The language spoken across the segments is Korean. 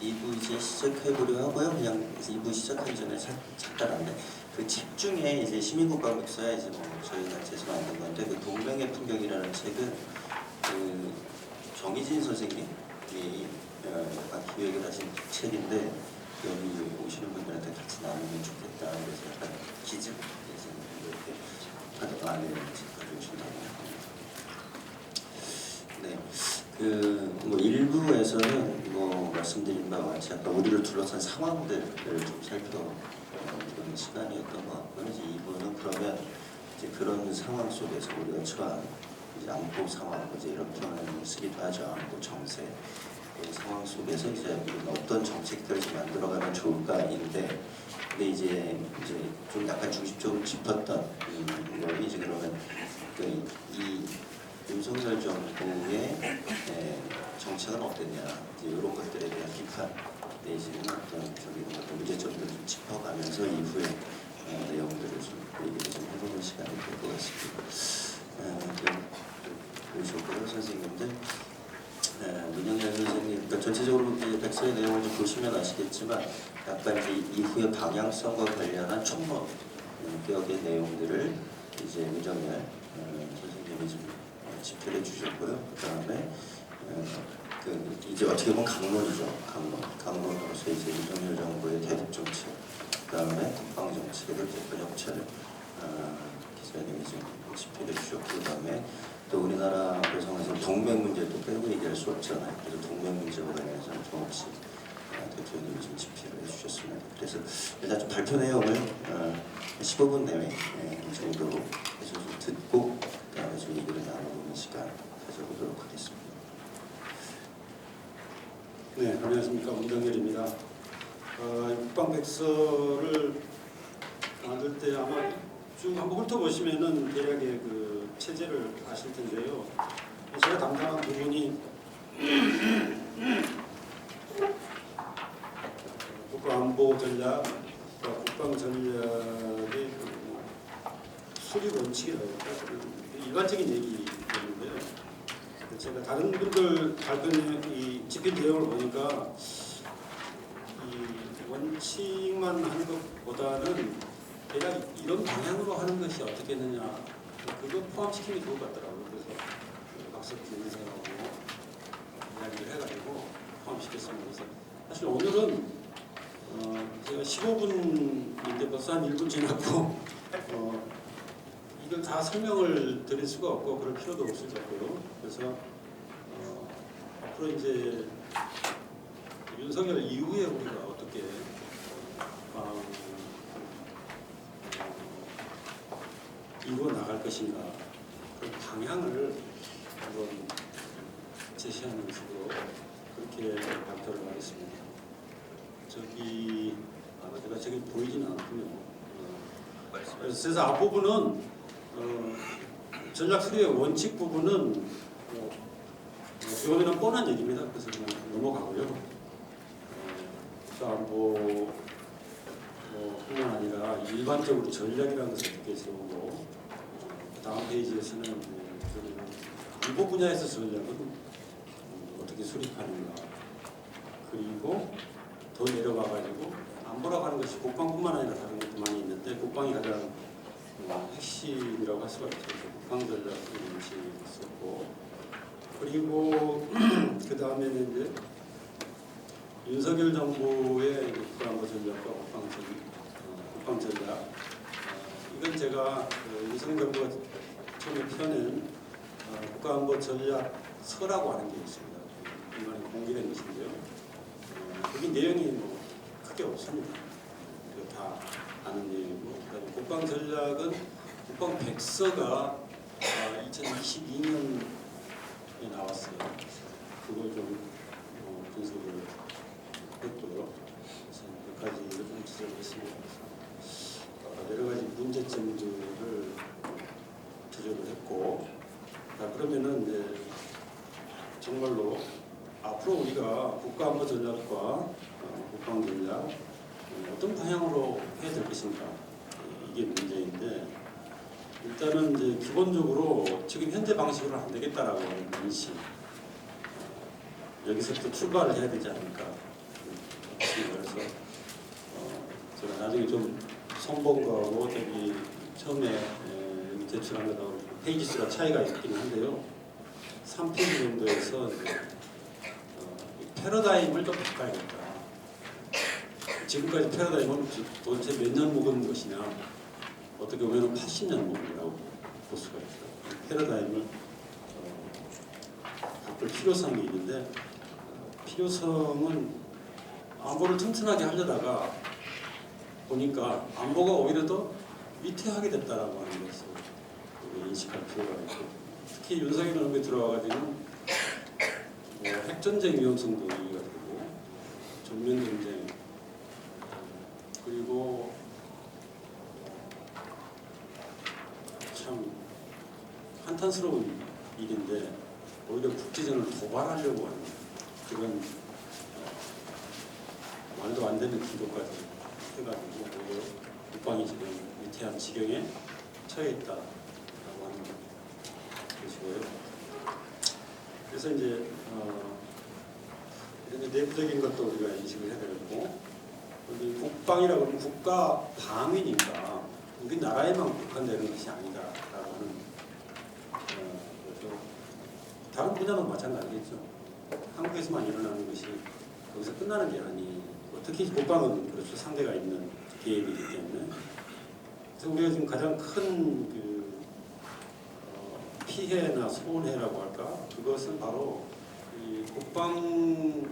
2부 이제 시작해보려 하고요. 그냥 2부 시작하기 전에 잠깐인데 그 책 중에 이제 시민국가국사에 이제 뭐 저희가 제서 만든 건데 그 동맹의 풍경이라는 책은 그 정희진 선생님이 기획을 하신 책인데 여기 오시는 분들한테 같이 나누면 좋겠다. 그래서 약간 기증 이렇게 안에 가져오신다고 합니다. 네. 뭐 일부에서는 뭐 말씀드린 바와 같이 아까 우리를 둘러싼 상황들을 좀 살펴보는 시간이었던 것 같고요. 이제 2부는 그러면 이제 그런 상황 속에서 우리가 처한 이제 안보 상황, 이제 이런 표현을 쓰기도 하죠. 안보 정세 그 상황 속에서 이제 우리는 어떤 정책들을 좀 만들어가면 좋을까인데, 근데 이제 좀 약간 중심적으로 짚었던 거이 이제 그러면 이 윤석열 정부의 정책은 어땠냐, 이제 이런 것들에 대한 비판 내지는 어떤 어떤 문제점들을 좀 짚어가면서 이후에 내용들을 좀 얘기를 좀 해보는 시간이 될 것 같습니다. 그러셨고요, 선생님들. 문영열 선생님, 그러니까 전체적으로 백서의 내용을 좀 보시면 아시겠지만 약간 이후의 방향성과 관련한 총론격의 내용들을 이제 문영열 선생님이 좀 집필해 주셨고요. 그 다음에 이제 어떻게 보면 강론이죠. 강론으로서 이제 윤석열 정부의 대북 정책, 그 다음에 국방 정책의 번역체를 기자님이 좀 집필해 주셨고, 그 다음에 또 우리나라 구성에서 동맹 문제도 빼고 얘기할 수 없잖아요. 그래서 동맹 문제와 관련해서는 조금씩 대표님이 좀 집필을 해주셨습니다. 그래서 일단 좀 발표 내용을 15분 내외 정도로 해서 좀 듣고 그다음에 좀 얘기를 나눠보는 시간 가져보도록 하겠습니다. 네, 안녕하십니까, 문정열입니다. 국방백서를 만들 때 아마 쭉 한번 훑어보시면은 대략의 그 체제를 아실 텐데요. 제가 담당한 부분이 국가안보 전략, 국방 전략의 수립 원칙이라고 할까요? 일반적인 얘기였는데요. 제가 다른 분들 발표의 집필 내용을 보니까 이 원칙만 하는 것보다는 대략 이런 방향으로 하는 것이 어떻겠느냐, 그거 포함시키는 게 좋을 것 같더라고요. 그래서 박석기 선생하고 이야기를 해가지고 포함시켰습니다. 그래서 사실 오늘은 제가 15분인데 벌써 한 1분 지났고 이걸 다 설명을 드릴 수가 없고 그럴 필요도 없을 것 같고요. 그래서 앞으로 이제 윤석열 이후에 우리가 어떻게 이루어 나갈 것인가, 그 방향을 한번 제시하는 식으로 그렇게 발표를 하겠습니다. 제가 저기 보이지는 않군요. 그래서 앞부분은 전략 수립의 원칙 부분은 이거는 뻔한 얘기입니다. 그래서 그냥 넘어가고요. 국가안보 뿐만 아니라 일반적으로 전략이라는 것을 어떻게 세우고, 다음 페이지에서는 안보 분야에서 전략은 어떻게 수립하는가, 그리고 더 내려가가지고 안보라고 하는 것이 국방뿐만 아니라 다른 것도 많이 있는데 국방이 가장 핵심이라고 할 수가 있죠. 국방 전략 이런 것이 있었고, 그리고 그 다음에는 이제 윤석열 정부의 국가안보 전략과 국방 전략, 이건 제가 윤석열 정부가 처음에 펴낸 국가안보 전략서라고 하는 게 있습니다. 이번에 공개된 것인데요. 거기 내용이 뭐 크게 없습니다. 우리가 다 아는 내용이고, 그다음에 국방 전략은 국방 백서가 2022년에 나왔어요. 그걸 좀 분석을 했고요. 그래서 몇 가지를 좀 지적했습니다. 여러 가지 문제점들을 지적을 했고, 그러면은 이제 정말로 앞으로 우리가 국가안보 전략과 국방 전략 어떤 방향으로 해야 될 것인가, 이게 문제인데, 일단은 이제 기본적으로 지금 현재 방식으로는 안 되겠다라고 하는 인식, 여기서부터 출발을 해야 되지 않을까 그래서 제가 나중에 좀 선본거하고 저기 처음에 여기 제출한 거하고 페이지 수가 차이가 있긴 한데요. 3페이지 정도에서 이 패러다임을 좀 바꿔야겠다. 지금까지 패러다임은 도대체 몇 년 묵은 것이냐, 어떻게 보면 80년 묵은이라고 볼 수가 있어요. 패러다임을 바꿀 필요성이 있는데 필요성은 안보를 튼튼하게 하려다가 보니까 안보가 오히려 더 위태하게 됐다라고 하는 것을 인식할 필요가 있고, 특히 윤석열 정부에 들어와가지고 핵전쟁 위험성도 얘기가 되고 전면전쟁 그리고 참 한탄스러운 일인데 오히려 국제전을 도발하려고 하는 그런 말도 안 되는 기도까지 해가지고 오히려 국방이 지금 위태한 지경에 처해 있다라고 하는 것이고요. 그래서 이제 이런 내부적인 것도 우리가 인식을 해야 되고, 국방이라고 하면 국가 방위니까 우리 나라에만 국한되는 것이 아니다라고 하는 거죠. 다른 분야도 마찬가지겠죠. 한국에서만 일어나는 것이 여기서 끝나는 게 아니고, 특히 국방은 그렇죠. 상대가 있는 계획이기 때문에. 그래서 우리가 지금 가장 큰 피해나 손해라고 할까? 그것은 바로 이 국방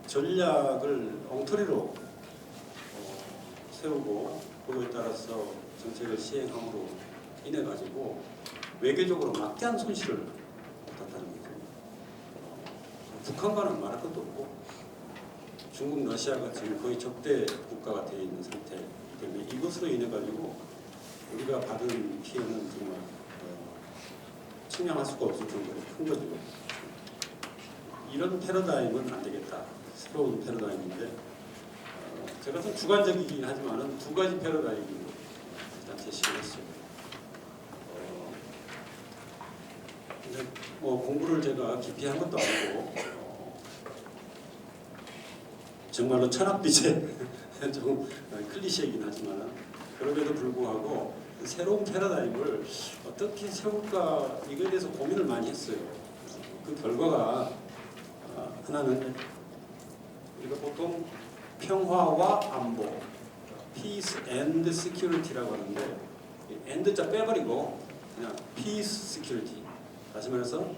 전략을 엉터리로 세우고 그거에 따라서 정책을 시행함으로 인해 가지고 외교적으로 막대한 손실을 받았다는 거죠. 북한과는 말할 것도 없고 중국, 러시아가 지금 거의 적대 국가가 되어 있는 상태이기 때문에 이것으로 인해 가지고 우리가 받은 피해는 정말 측량할 수가 없을 정도로 큰 거죠. 이런 패러다임은 안 되겠다. 새로운 패러다임인데 제가 좀 주관적이긴 하지만 두 가지 패러다임을 일단 제시를 했어요. 근데 뭐 공부를 제가 깊이 한 것도 아니고 정말로 천합비제 좀 클리셰이긴 하지만 그럼에도 불구하고 새로운 패러다임을 어떻게 세울까 이거에 대해서 고민을 많이 했어요. 그 결과가 하나는 우리가 보통 평화와 안보, Peace and Security라고 하는데 and자 빼버리고 그냥 Peace Security. 다시 말해서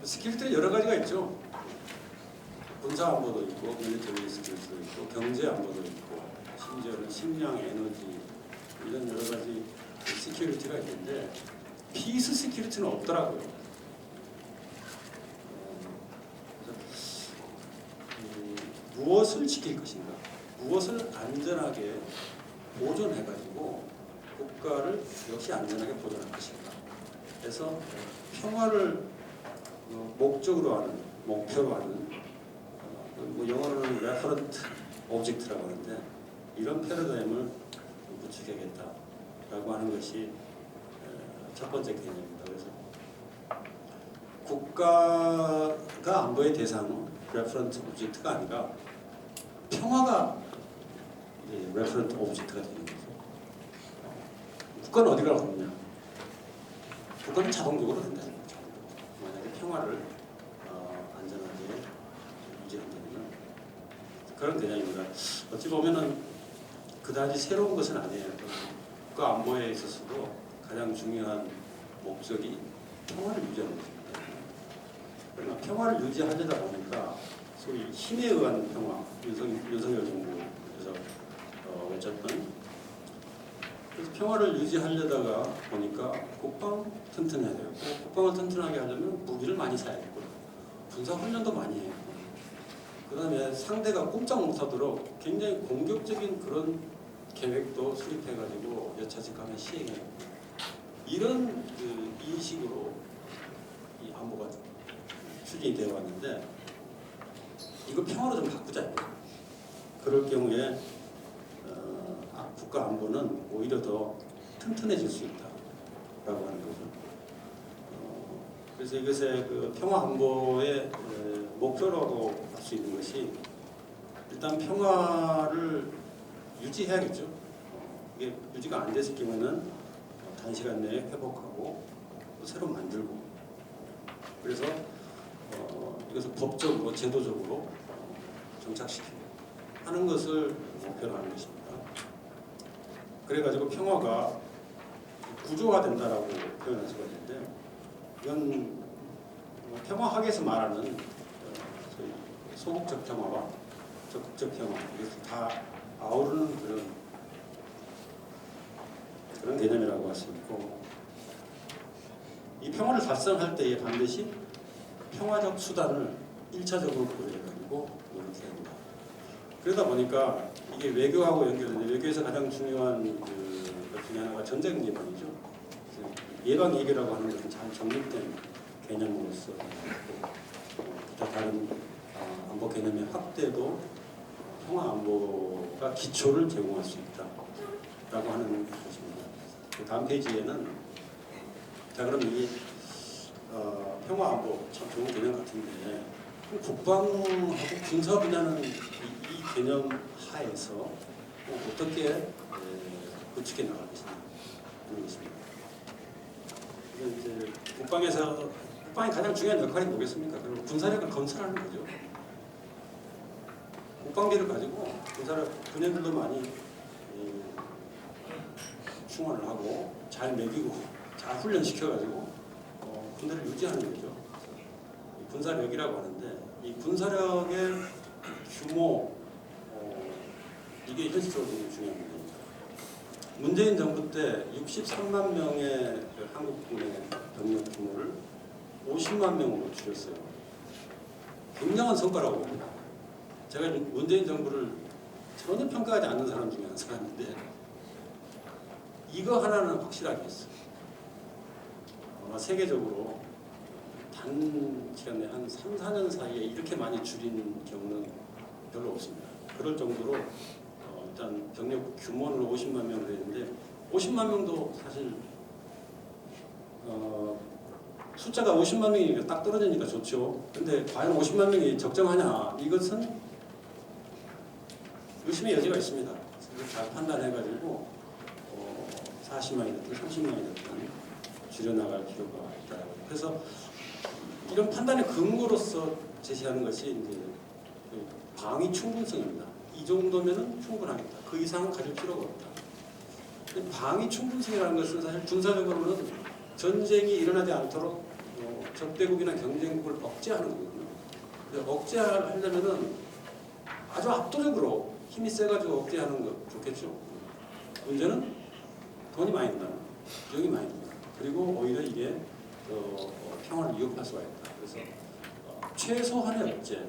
스킬들이 여러 가지가 있죠. 군사 안보도 있고, 밀리터리 스킬도 있고, 경제 안보도 있고, 심지어는 식량, 에너지 이런 여러 가지 시큐리티가 있는데 피스 시큐리티는 없더라고요. 무엇을 지킬 것인가, 무엇을 안전하게 보존해가지고 국가를 역시 안전하게 보존할 것인가. 그래서 평화를 목적으로 하는, 목표로 하는 뭐 영어로는 레퍼런트 오브젝트라고 하는데 이런 패러다임을 구축해야겠다라고 하는 것이 첫 번째 개념입니다. 그래서 국가가 안보의 대상은 레퍼런트 오브젝트가 아니라 평화가 레퍼런트 오브젝트가 되는 거죠. 국가는 어디가 없냐? 국가는 자동적으로 된다는 거죠. 만약에 평화를 안전하게 유지한다면 그런 개념입니다. 어찌 보면은 그다지 새로운 것은 아니에요. 국가 안보에 있어서도 가장 중요한 목적이 평화를 유지하는 것입니다. 그러나 평화를 유지하려다 보니까 소위 힘에 의한 평화, 윤석열 정부에서 외쳤던 그래서 평화를 유지하려다가 보니까 국방 튼튼해야 되고 국방을 튼튼하게 하려면 무기를 많이 사야 되고 군사 훈련도 많이 해요. 그 다음에 상대가 꼼짝 못하도록 굉장히 공격적인 그런 계획도 수립해가지고 여차직하면 시행해요. 이런 인식으로 이 안보가 추진이 되어 왔는데 이거 평화로 좀 바꾸자. 그럴 경우에 국가 안보는 오히려 더 튼튼해질 수 있다라고 하는 거죠. 그래서 이것의 그 평화 안보의 목표라고 할 수 있는 것이 일단 평화를 유지해야겠죠. 이게 유지가 안 됐을 경우에는 단시간 내에 회복하고 또 새로 만들고, 그래서 이것을 법적으로 제도적으로 정착시키고 하는 것을 목표로 하는 것입니다. 그래가지고 평화가 구조화된다라고 표현할 수가 있는데, 이건 평화학에서 말하는 소위 소극적 평화와 적극적 평화, 이것을 다 아우르는 그런 개념이라고 할 수 있고, 이 평화를 달성할 때에 반드시 평화적 수단을 1차적으로 고려해가지고 노력해야 합니다. 그러다 보니까 이게 외교하고 연결되는데, 외교에서 가장 중요한 것 중에 하나가 전쟁 예방이죠. 예방 외교라고 하는 것은 잘 정립된 개념으로서 기타 다른 안보 개념의 확대도 평화 안보가 기초를 제공할 수 있다라고 하는 것입니다. 그 다음 페이지에는, 자 그럼 이 평화 안보 참 좋은 개념 같은데, 국방하고 군사 분야는 이 개념 하에서 어떻게 구축해 나갈 것이냐 하는 것입니다. 이제 국방이 가장 중요한 역할이 뭐겠습니까? 그리고 군사력을 건설하는 거죠. 국방비를 가지고 군인들도 많이 충원을 하고 잘 먹이고 잘 훈련시켜가지고 군대를 유지하는 거죠. 군사력이라고 하는데, 이 군사력의 규모, 이게 현실적으로 되게 중요한 문제입니다. 문재인 정부 때 63만 명의 한국군의 병력 규모를 50만 명으로 줄였어요. 굉장한 성과라고 봅니다. 제가 문재인 정부를 전혀 평가하지 않는 사람 중에 한 사람인데, 이거 하나는 확실하게 했어요. 세계적으로 단시간 내에 한 3, 4년 사이에 이렇게 많이 줄인 경우는 별로 없습니다. 그럴 정도로 일단 병력 규모는 50만 명을 했는데, 50만 명도 사실 숫자가 50만 명이 딱 떨어지니까 좋죠. 근데 과연 50만 명이 적정하냐? 이것은 의심의 여지가 있습니다. 잘 판단해가지고 40만이 됐든 30만이 됐든 줄여나갈 필요가 있다. 그래서 이런 판단의 근거로서 제시하는 것이 이제 방위 충분성입니다. 이 정도면은 충분하겠다. 그 이상은 가질 필요가 없다. 방위 충분성이라는 것은 사실 군사적으로는 전쟁이 일어나지 않도록 적대국이나 경쟁국을 억제하는 거거든요. 근데 억제하려면은 아주 압도적으로 힘이 세가지고 억제하는 거 좋겠죠. 문제는 돈이 많이 든다, 비용이 많이 든다. 그리고 오히려 이게 평화를 위협할 수가 있다. 그래서 최소한의 억제,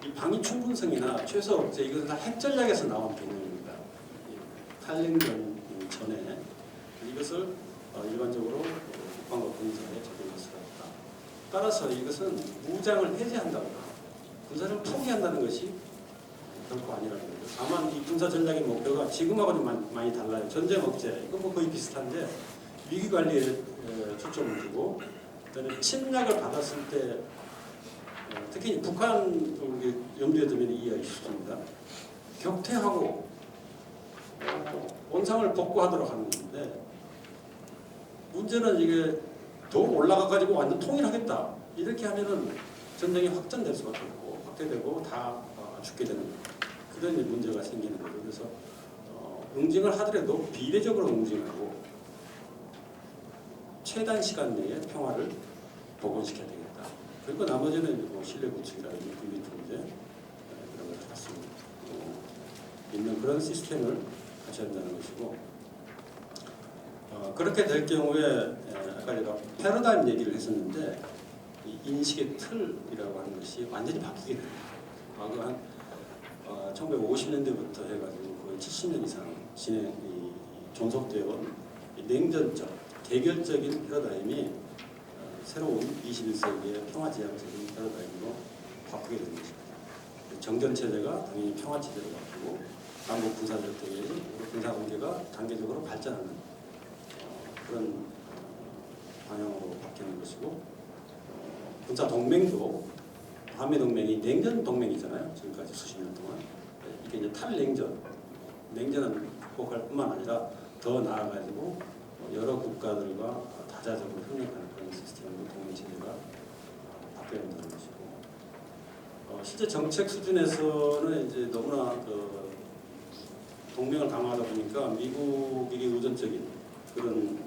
이 방위 충분성이나 최소 억제, 이것은 다 핵전략에서 나온 개념입니다. 탈냉전 전에 이것을 일반적으로 국방과 군사에 적용할 수가 있다. 따라서 이것은 무장을 해제한다거나 군사를 포기한다는 것이 결코 아니라는 거죠. 다만 이 군사 전략의 목표가 지금하고 좀 많이 달라요. 전쟁 억제, 이건 뭐 거의 비슷한데, 위기 관리에 초점을 두고, 그다음에 침략을 받았을 때 특히 북한 염두에 두면 이해하기 쉽습니다. 격퇴하고 원상을 복구하도록 하는 건데, 문제는 이게 더 올라가가지고 완전 통일하겠다 이렇게 하면은 전쟁이 확전될 수밖에 없고 확대되고 다 죽게 되는 그런 문제가 생기는 거죠. 그래서 응징을 하더라도 비례적으로 응징하고 최단 시간 내에 평화를 복원시켜야 되겠다. 그리고 나머지는 뭐 신뢰 구축이라든지 군비 통제 그런 것을 할 수 있는 그런 시스템을 하셔야 된다는 것이고, 그렇게 될 경우에 아까 제가 패러다임 얘기를 했었는데, 이 인식의 틀이라고 하는 것이 완전히 바뀌게 됩니다. 과거 한 1950년대부터 해가지고 거의 70년 이상 존속되어 온 냉전적, 개결적인 패러다임이 새로운 21세기의 평화지향적인 패러다임으로 바뀌게 되는 것입니다. 정전체제가 당연히 평화체제로 바뀌고, 남북 군사적대의 군사관계가 단계적으로 발전하는 그런 방향으로 바뀌는 것이고, 군사 동맹도 한미 동맹이 냉전 동맹이잖아요. 지금까지 수십 년 동안. 특히 이제 탈냉전, 냉전은 극복할 뿐만 아니라 더 나아가지고 여러 국가들과 다자적으로 협력하는 그런 시스템으로 동맹체제가 바뀌어야 된다는 것이고, 실제 정책 수준에서는 이제 너무나 그 동맹을 강화하다 보니까 미국에게 의존적인 그런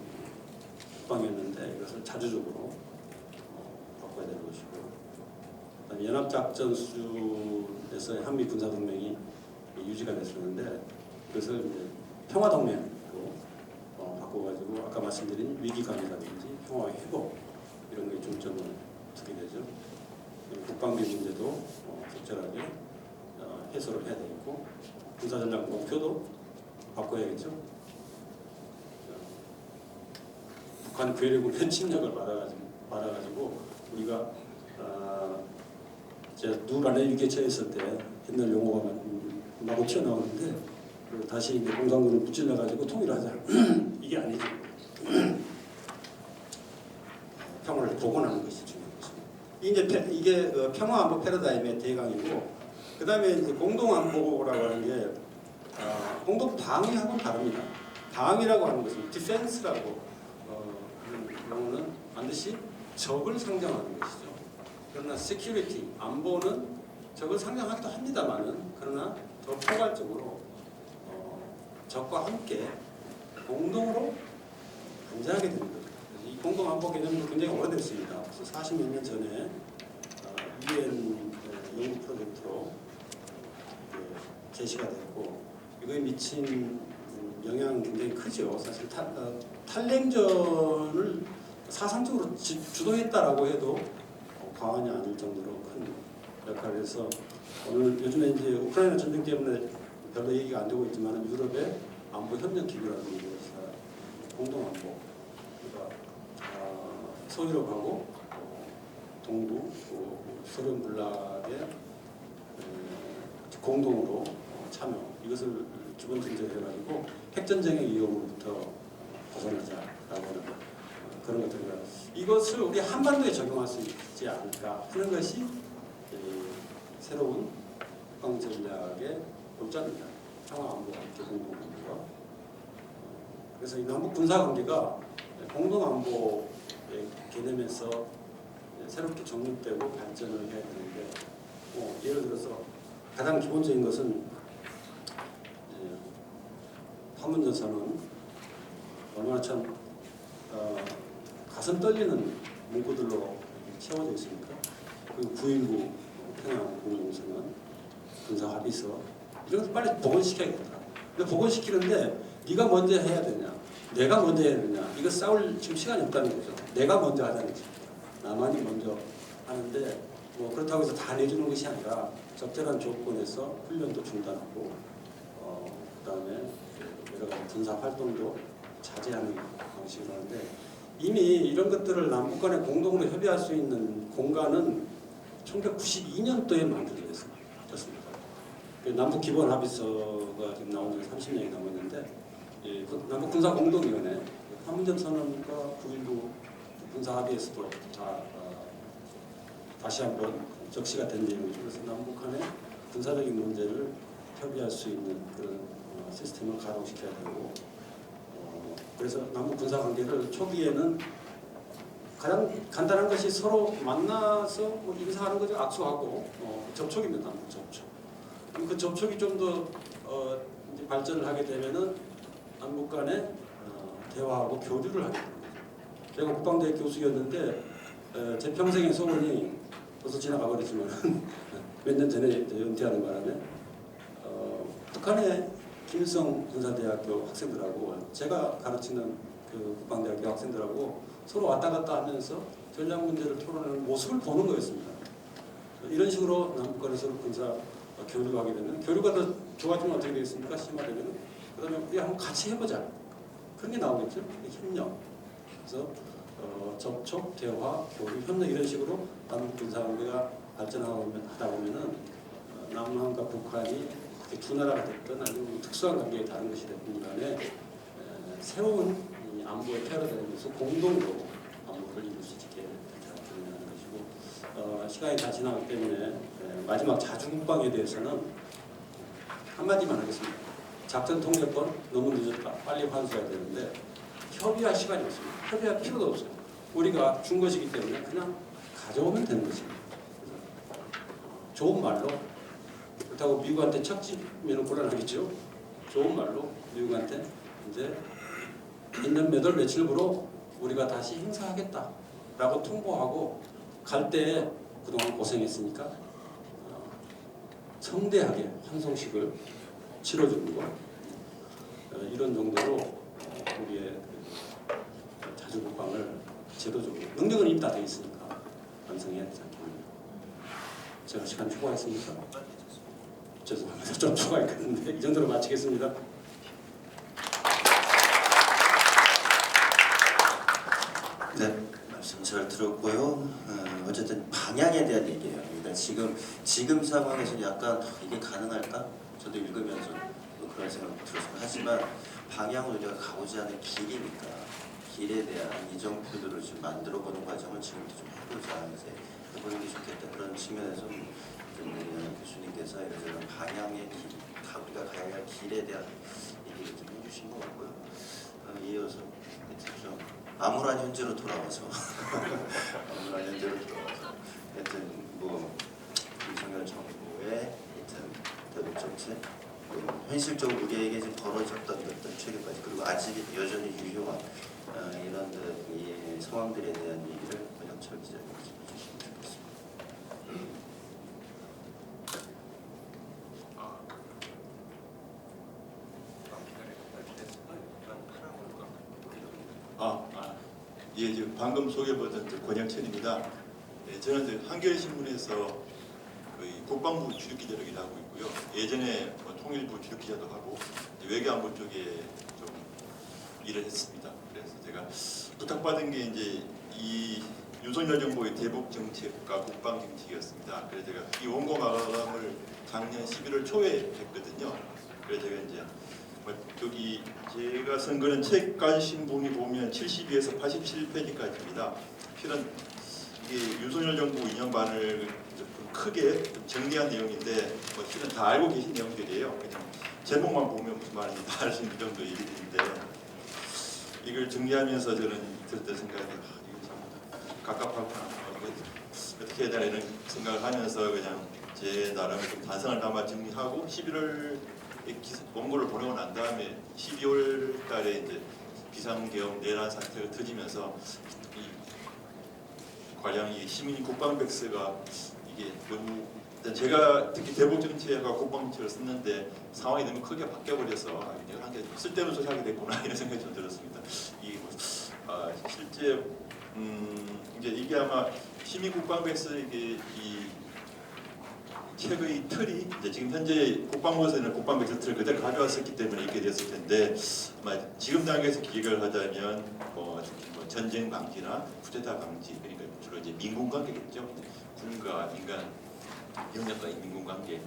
국방이었는데 이것을 자주적으로 바꿔야 되는 것이고, 그다음에 연합작전 수준에서 한미 군사동맹이 유지가 됐었는데 그것을 이제 평화동맹으로 바꿔가지고 아까 말씀드린 위기감이라든지 평화의 회복 이런 게 중점을 두게 되죠. 국방비 문제도 적절하게 해소를 해야 되겠고, 군사전략 목표도 바꿔야겠죠. 북한 괴뢰군의 침략을 받아가지고 우리가 제가 누 안에 위기에 처했을 때 옛날 용어가 마구 튀어나오는데 다시 이제 공산군을 붙질러가지고 통일하자 이게 아니죠. 평화를 복원하는 것이 중요한 것입니다. 이게 평화안보 패러다임의 대강이고, 그 다음에 이제 공동안보라고 하는 게 공동 방위하고는 다릅니다. 방위라고 하는 것은 디펜스라고 하는 용어는 반드시 적을 상정하는 것이죠. 그러나 세큐리티, 안보는 적을 상정하기도 합니다만은 그러나 더 포괄적으로 적과 함께 공동으로 존재하게 되는 거죠. 이 공동안보 개념도 굉장히 오래됐습니다. 그래서 40몇 년 전에 UN 연구 프로젝트로 제시가 됐고, 이거에 미친 영향은 굉장히 크죠. 사실 탈냉전을 사상적으로 주도했다라고 해도 과언이 아닐 정도로 큰 역할을 해서, 오늘 요즘에 이제 우크라이나 전쟁 때문에 별로 얘기가 안 되고 있지만 유럽의 안보 협력 기구라는 것이 공동안보, 그러니까 소유럽하고 동부 소련 군락의 공동으로 참여, 이것을 기본 전제로 해가지고 핵전쟁의 위험으로부터 벗어나자라고 하는 그런 것들이라, 이것을 우리 한반도에 적용할 수 있지 않을까 하는 것이 새로운 국방 전략의 골자입니다. 평화안보와 함께 공동안보가. 그래서 이 남북 군사 관계가 공동안보의 개념에서 새롭게 정립되고 발전을 해야 되는데, 예를 들어서 가장 기본적인 것은 판문점선은 얼마나 참 가슴 떨리는 문구들로 채워져 있습니까? 그리고 9.19 평양 공동선언, 군사 합의서, 이런 것을 빨리 복원시켜야겠다. 근데 복원시키는데 네가 먼저 해야 되냐, 내가 먼저 해야 되냐, 이거 싸울 지금 시간이 없다는 거죠. 내가 먼저 하자는 거죠. 남한이 먼저 하는데 그렇다고 해서 다 내주는 것이 아니라 적절한 조건에서 훈련도 중단하고, 그다음에 여러 가지 군사 활동도 자제하는 방식으로 하는데, 이미 이런 것들을 남북 간에 공동으로 협의할 수 있는 공간은 1992년도에 만들어졌습니다. 남북 기본 합의서가 지금 나온 지 30년이 넘었는데, 남북 군사 공동위원회, 판문점 선언과 9.19 군사 합의에서도 다시 한번 적시가 된 내용이죠. 그래서 남북 간의 군사적인 문제를 협의할 수 있는 그런 시스템을 가동시켜야 되고, 그래서 남북 군사 관계를 초기에는 가장 간단한 것이 서로 만나서 인사하는 거죠. 악수하고 접촉입니다. 남북 접촉. 그 접촉이 좀 더 발전을 하게 되면은 남북 간에 대화하고 교류를 하게 됩니다. 제가 국방대 교수였는데 제 평생의 소원이 벌써 지나가 버렸지만 몇 년 전에 은퇴하는 바람에 북한의 김일성 군사대학교 학생들하고 제가 가르치는 그 국방대학교 학생들하고 서로 왔다 갔다 하면서 전략 문제를 토론하는 모습을 보는 거였습니다. 이런 식으로 남북 간에 서로 군사 교류를 하게 되면, 교류가 더 좋아지면 어떻게 되겠습니까? 심화되면 그 다음에 우리 한번 같이 해보자, 그런 게 나오겠죠. 협력. 그래서 접촉, 대화, 교류, 협력, 이런 식으로 남북 군사 관계가 발전하다 보면은 남한과 북한이 두 나라가 됐든 아니면 특수한 관계에 다른 것이 됐든 간에 새로운 안보의 패러다임에서 공동으로 안보를 이룰 수 있게 되는 것이고, 시간이 다 지나기 때문에 마지막 자주국방에 대해서는 한마디만 하겠습니다. 작전 통제권 너무 늦었다. 빨리 환수해야 되는데 협의할 시간이 없습니다. 협의할 필요도 없어요. 우리가 준 것이기 때문에 그냥 가져오면 되는 것입니다. 그래서 좋은 말로 그렇다고 미국한테 척지면 곤란하겠죠. 좋은 말로 미국한테 이제 있는 몇 월 며칠부로 우리가 다시 행사하겠다라고 통보하고 갈 때 그동안 고생했으니까 성대하게 환송식을 치러주는 것 이런 정도로 우리의 자주국방을 제도적으로 능력은 이미 다 되어 있으니까 완성해야 되지 않겠느냐. 제가 시간 초과했습니까? 죄송합니다. 좀 초과했는데 이 정도로 마치겠습니다. 네, 말씀 잘 들었고요. 어쨌든 방향에 대한 얘기예요. 그러니까 지금 상황에서 약간 이게 가능할까? 저도 읽으면서 그런 생각이 들었습니다. 하지만 방향으로 우리가 가고자 하는 길이니까 길에 대한 이정표들을 지금 만들어보는 과정을 지금부터 좀 해보자. 해보는 게 좋겠다. 그런 측면에서 교수님께서 이런 방향의 길, 우리가 가야 할 길에 대한 얘기를 좀 해주신 것 같고요. 이어서 좀 암울한 현재로 돌아와서 암울한 현재로 돌아와서 하여튼 뭐 윤석열 정부의 하여튼 대북 정책 현실적으로 우리에게 지금 벌어졌던 어떤 최근까지 그리고 아직 여전히 유효한 이런 이 상황들에 대한 얘기를 권영철 기자님 해주시면 좋겠습니다. 예, 지금 방금 소개받은 권영철입니다. 예, 저는 한겨레신문에서 국방부 주력기자로 일하고 있고요. 예전에 통일부 주력기자도 하고 외교안보 쪽에 좀 일을 했습니다. 그래서 제가 부탁받은 게 이제 이 윤석열 정부의 대북 정책과 국방 정책이었습니다. 그래서 제가 이 원고 마감을 작년 11월 초에 했거든요. 그래서 제가 이제 여기 제가 쓴 거는 책 가지신 분이 보면 72에서 87페이지까지입니다. 실은 이게 윤석열 정부 2년 반을 좀 크게 좀 정리한 내용인데 실은 다 알고 계신 내용들이에요. 그냥 제목만 보면 무슨 말인지 다 알 수 있는 정도 얘기들인데 이걸 정리하면서 저는 들었던 생각이 이거 참 갑갑하구나. 이거 어떻게 해야 되나 이런 생각을 하면서 그냥 제 나름 좀 단성을 담아 정리하고 11월 원고를 보내고 난 다음에 12월 달에 이제 비상계엄 내란 사태가 터지면서 과연 이 시민 국방백서가 이게 너무 제가 특히 대북 정책과 국방 정책을 썼는데 상황이 너무 크게 바뀌어 버려서 내가 한 게 쓸데없는 소리 하게 됐구나 이런 생각이 좀 들었습니다. 이게 실제 이제 이게 아마 시민 국방백서 이게 이 책의 틀이 이제 지금 현재 국방부에서는 국방백서 틀을 그대로 가져왔었기 때문에 이렇게 됐을 텐데 아마 지금 단계에서 기획을 하자면 뭐 전쟁 방지나 쿠데타 방지 그러니까 주로 이제 민군 관계겠죠. 군과 민간 영역과 민군 관계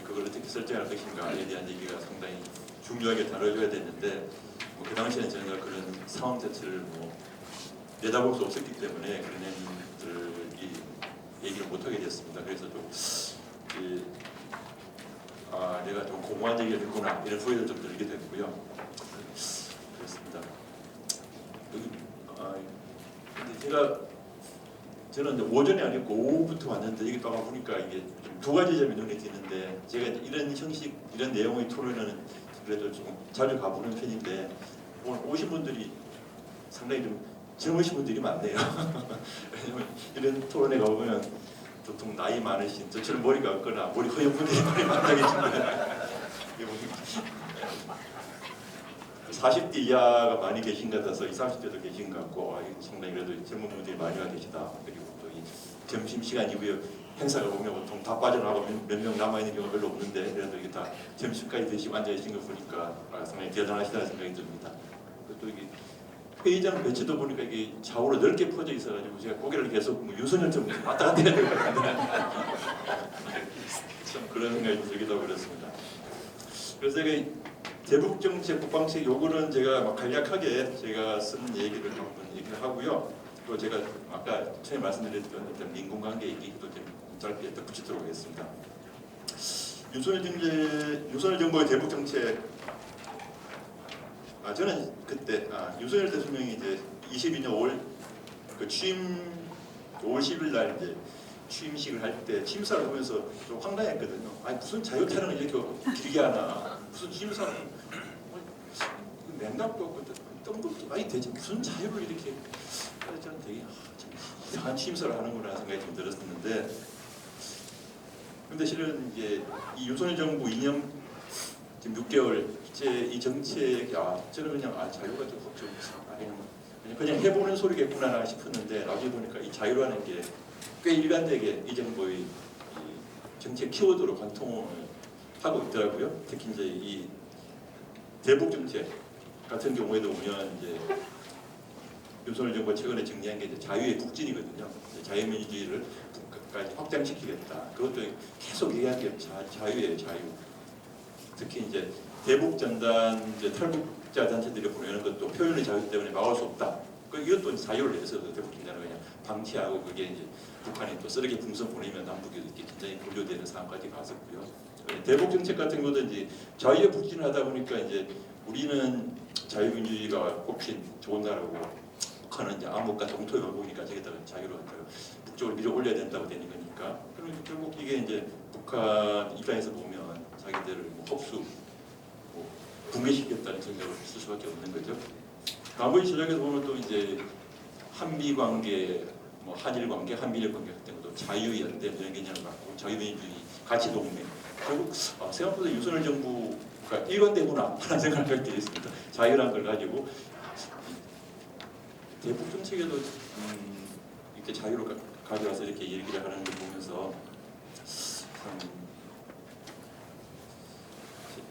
그걸 어떻게 설정할 것인가에 대한 얘기가 상당히 중요하게 다뤄져야 됐는데 그 당시에는 저희가 그런 상황 자체를 내다볼 수 없었기 때문에 그런 얘기들이 얘기를 못하게 됐습니다. 그래서 좀 내가 좀 공허한 얘기를 했구나 이런 후회를 좀 들게 됐고요. 그렇습니다. 근데 저는 이제 오전에 아니고 오후부터 왔는데 여기 딱 보니까 이게 좀 두 가지 점이 눈에 띄는데 제가 이런 형식 이런 내용의 토론은 그래도 좀 자주 가보는 편인데 오늘 오신 분들이 상당히 좀 젊으신 분들이 많네요. 왜냐면 이런 토론에 가보면 보통 나이 많으신 저처럼 머리가 없거나 머리 허연 분들이 많이 만나겠지만 40대 이하가 많이 계신 것 같아서 20, 30대도 계신 것 같고 상당히 그래도 젊은 분들이 많이 와 계시다. 그리고 또 이 점심시간 이후에 행사가 보면 보통 다 빠져나가고 몇 명 남아있는 경우가 별로 없는데 그래도 이게 다 점심까지 드시고 앉아계신 거 보니까 상당히 대단하시다는 생각이 듭니다. 또 이게 회의장 배치도 보니까 이게 좌우로 넓게 퍼져 있어가지고 제가 고개를 계속 윤석열 좀 왔다 갔다 해야 될 것 같은데 참 그런 생각이 들기도 하고 그렇습니다. 그래서 제가 대북 정책, 국방책 요거는 제가 막 간략하게 제가 쓴 얘기를 한번 얘기를 하고요. 또 제가 아까 처음에 말씀드렸던 어떤 민군 관계 얘기도 좀 짧게 덧붙이도록 하겠습니다. 윤석열 정부의 대북 정책. 저는 그때 윤석열 대통령이 이제 22년 5월 그 취임 5월 10일 날 이제 취임식을 할 때 취임사를 보면서 좀 황당했거든요. 아니 무슨 자유 타령을 이렇게 길게 하나? 무슨 취임사를 맥락도 없고 뜬금도 아니 대체 무슨 자유를 이렇게? 그래서 저는 되게 참 이상한 취임사를 하는구나 생각이 좀 들었었는데, 근데 실은 이제 이 윤석열 정부 2년 지금 6개월 이제 이 정책이 저는 그냥 자유가 좀 그냥 해보는 소리겠구나 싶었는데, 나중에 보니까 이 자유라는 게 꽤 일관되게 이 정부의 이 정책 키워드로 관통을 하고 있더라고요. 특히 이제 이 대북 정책 같은 경우에도 보면 이제 윤석열 정부가 최근에 정리한 게 이제 자유의 북진이거든요. 자유민주주의를 북까지 확장시키겠다. 그것도 계속 얘기한 게 자유예요, 자유. 특히 이제 대북 전단 이제 탈북자 단체들이 보내는 것도 표현의 자유 때문에 막을 수 없다. 이것도 자유를 위해서도 대북 전단을 그냥 방치하고, 그게 이제 북한이 또 쓰레기 풍선 보내면 남북이 이렇게 굉장히 분류되는 상황까지 갔었고요. 대북 정책 같은 것도 이제 자유의 북진을 하다 보니까 이제 우리는 자유민주주의가 꼽힌 좋은 나라고, 북한은 이제 암흑과 동토에만 보니까 저기다가 자유로 한다고 북쪽으로 밀어 올려야 된다고 되는 거니까. 그럼 결국 이게 이제 북한 입장에서 보면 자기들을 흡수, 붕괴시켰다는 생각을 쓸 수밖에 없는 거죠. 나머지 전략에서 보면 또 이제 한미 관계, 한일 관계, 한미일 관계 같은 것도 자유연대 이런 개념을 갖고 자유민주주의 가치 동맹. 결국 생각보다 윤석열 정부가 일관되구나 하는 생각을 갖게 됐습니다. 자유라는 걸 가지고 대북 정책에도 이렇게 자유를 가져와서 이렇게 얘기를 하는 걸 보면서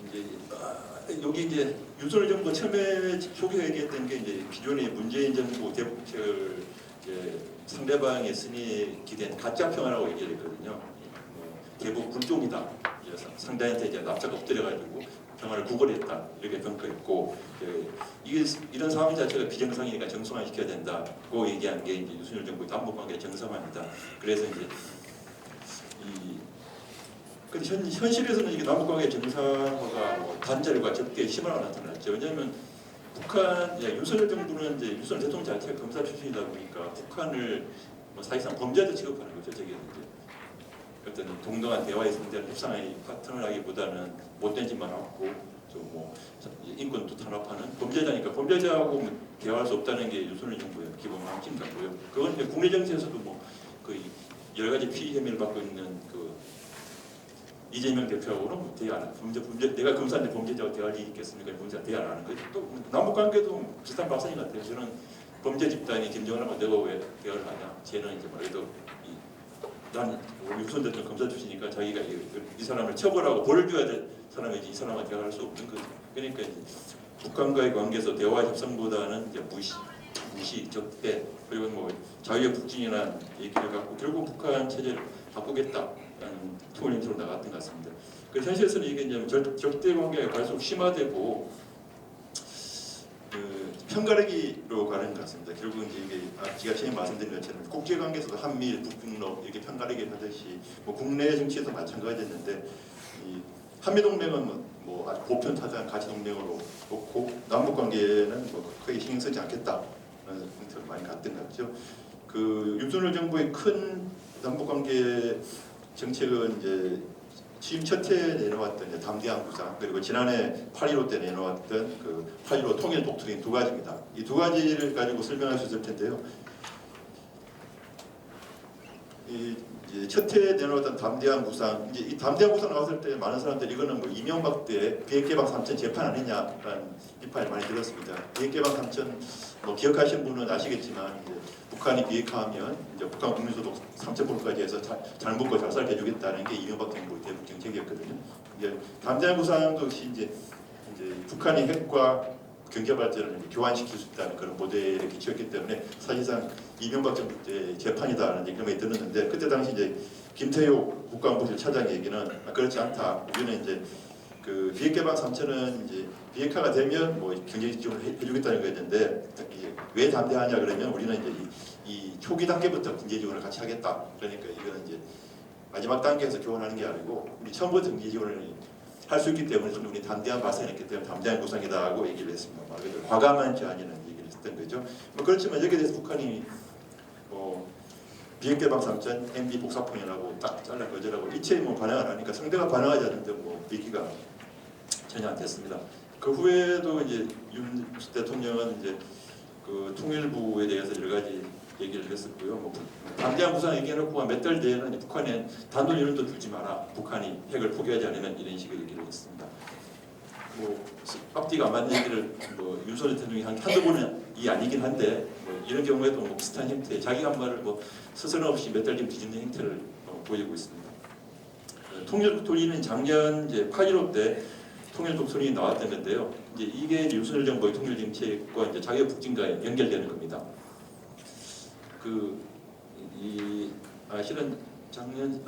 이제 여기 이제 윤석열 정부가 처음에 초기에 얘기했던 게 이제 기존의 문재인 정부 대북책을 이제 상대방의 승리에 기댄 가짜 평화라고 얘기를 했거든요. 대북 굴종이다. 상대한테 이제 납작 엎드려가지고 평화를 구걸했다 이렇게 평가했고, 이런 상황 자체가 비정상이니까 정상화시켜야 된다고 얘기한 게 이제 윤석열 정부의 남북관계 정상화입니다. 그래서 이제 근데 현실에서는 이게 남북관계 정상화가 단절과 적대 심화가 나타났죠. 왜냐하면 윤석열 정부는 이제 윤석열 대통령 자체가 검사 출신이다 보니까 북한을 사실상 범죄자 취급하는 거죠. 저게 이제 어떤 동등한 대화의 상대를 협상의 파트너라기보다는 못된 짓만 하고 좀 인권도 탄압하는 범죄자니까 범죄자하고 대화할 수 없다는 게 윤석열 정부의 기본 방침 같고요. 그건 이제 국내 정치에서도 거의 여러 가지 피해 혐의를 받고 있는 이재명 대표하고는 대화 안 하고, 내가 검사인데 범죄자하고 대화할 일이 있겠습니까? 범죄자 대화 안 하는 거죠. 또 남북관계도 비슷한 박상인 같아요. 저는 범죄 집단이 김정은하고 내가 왜 대화를 하냐? 쟤는 이제 말해도 난 윤석열 대통령 검사 출신이니까 자기가 이 사람을 처벌하고 벌을 줘야 될 사람이지 이 사람과 대화할 수 없는 거죠. 그러니까 이제 북한과의 관계에서 대화 협상보다는 이제 무시, 적대, 그리고 자유의 북진이라는 얘기를 갖고 결국 북한 체제를 바꾸겠다라는 통일 행태로 나갔던 것 같습니다. 그 현실에서는 이게 이제 적대 관계가 갈수록 심화되고 편가르기로 가는 것 같습니다. 결국 이제 이게 제가 처음에 말씀드린 것처럼 국제 관계에서도 한미일, 북중로 이렇게 편가르기 하듯이 국내 정치에서 마찬가지였는데, 이 한미 동맹은 아주 보편타당한 가치 동맹으로 놓고 남북 관계는 크게 신경 쓰지 않겠다라는 형태로 많이 갔던 것 같죠. 윤석열 정부의 큰 남북 관계 정책은 이제 취임 첫 해에 내놓았던 이제 담대한 구상, 그리고 지난해 8.15 때 내놓았던 8.15 통일 독트린 두 가지입니다. 이 두 가지를 가지고 설명할 수 있을 텐데요. 첫 해에 내놓았던 담대한 구상, 이제 이 담대한 구상 나왔을 때 많은 사람들이 이거는 이명박 때 비핵개방 3천 재판 아니냐라는 비판이 많이 들었습니다. 비핵개방 3천 기억하시는 분은 아시겠지만 이제 북한이 비핵화하면 이제 북한 국민소득 3,000%까지 해서 잘 먹고 잘 살게 해주겠다는 게 이명박 정부의 대북 정책이었거든요. 이제 담대한 구상도 역시 이제 북한이 핵과 경제 발전을 교환시킬 수 있다는 그런 모델에 기초했기 때문에 사실상 이명박 정부 때 재판이다라는 얘기를 들었는데, 그때 당시 이제 김태효 국가안보실 차장 얘기는 그렇지 않다. 우리는 이제 비핵개방 3천은 이제 비핵화가 되면 경제 지원을 해주겠다는 거였는데, 왜 담대하냐 그러면 우리는 이제 이 초기 단계부터 경제 지원을 같이 하겠다. 그러니까 이거는 이제 마지막 단계에서 교환하는 게 아니고 우리 처음부터 경제 지원을 할 수 있기 때문에 좀 우리 담대한 발상이었기 때문에 담대한 구상이다 하고 얘기를 했습니다. 말 그대로 과감한 제안이라는 얘기를 했던 거죠. 뭐 그렇지만 여기에 대해서 북한이 뭐 비핵개방 3전 MB 복사폰이라고 딱 잘라 거절하고 이체에 뭐 반응을 하니까 상대가 반응하지 않는데 뭐 얘기가 전혀 안 됐습니다. 그 후에도 이제 윤 대통령은 이제 그 통일부에 대해서 여러 가지 얘기를 했었고요. 뭐 담대한 구상 얘기해놓고 몇 달 뒤에는 이제 북한에 단독 연료도 주지 마라. 북한이 핵을 포기하지 않으면 이런 식의 얘기를 했습니다. 뭐 앞뒤가 안 맞는 얘기를 뭐 윤석열 대통령이 한두 번이 아니긴 한데 뭐 이런 경우에도 뭐 비슷한 형태, 자기 한 말을 뭐 스스럼 없이 몇 달 뒤 뒤집는 형태를 보이고 있습니다. 통일 독소리는 작년 이제 8.15 때 통일 독소리 나왔던 건데요. 이제 이게 윤석열 정부의 통일 정책과 이제 자유 북진과 연결되는 겁니다. 실은 작년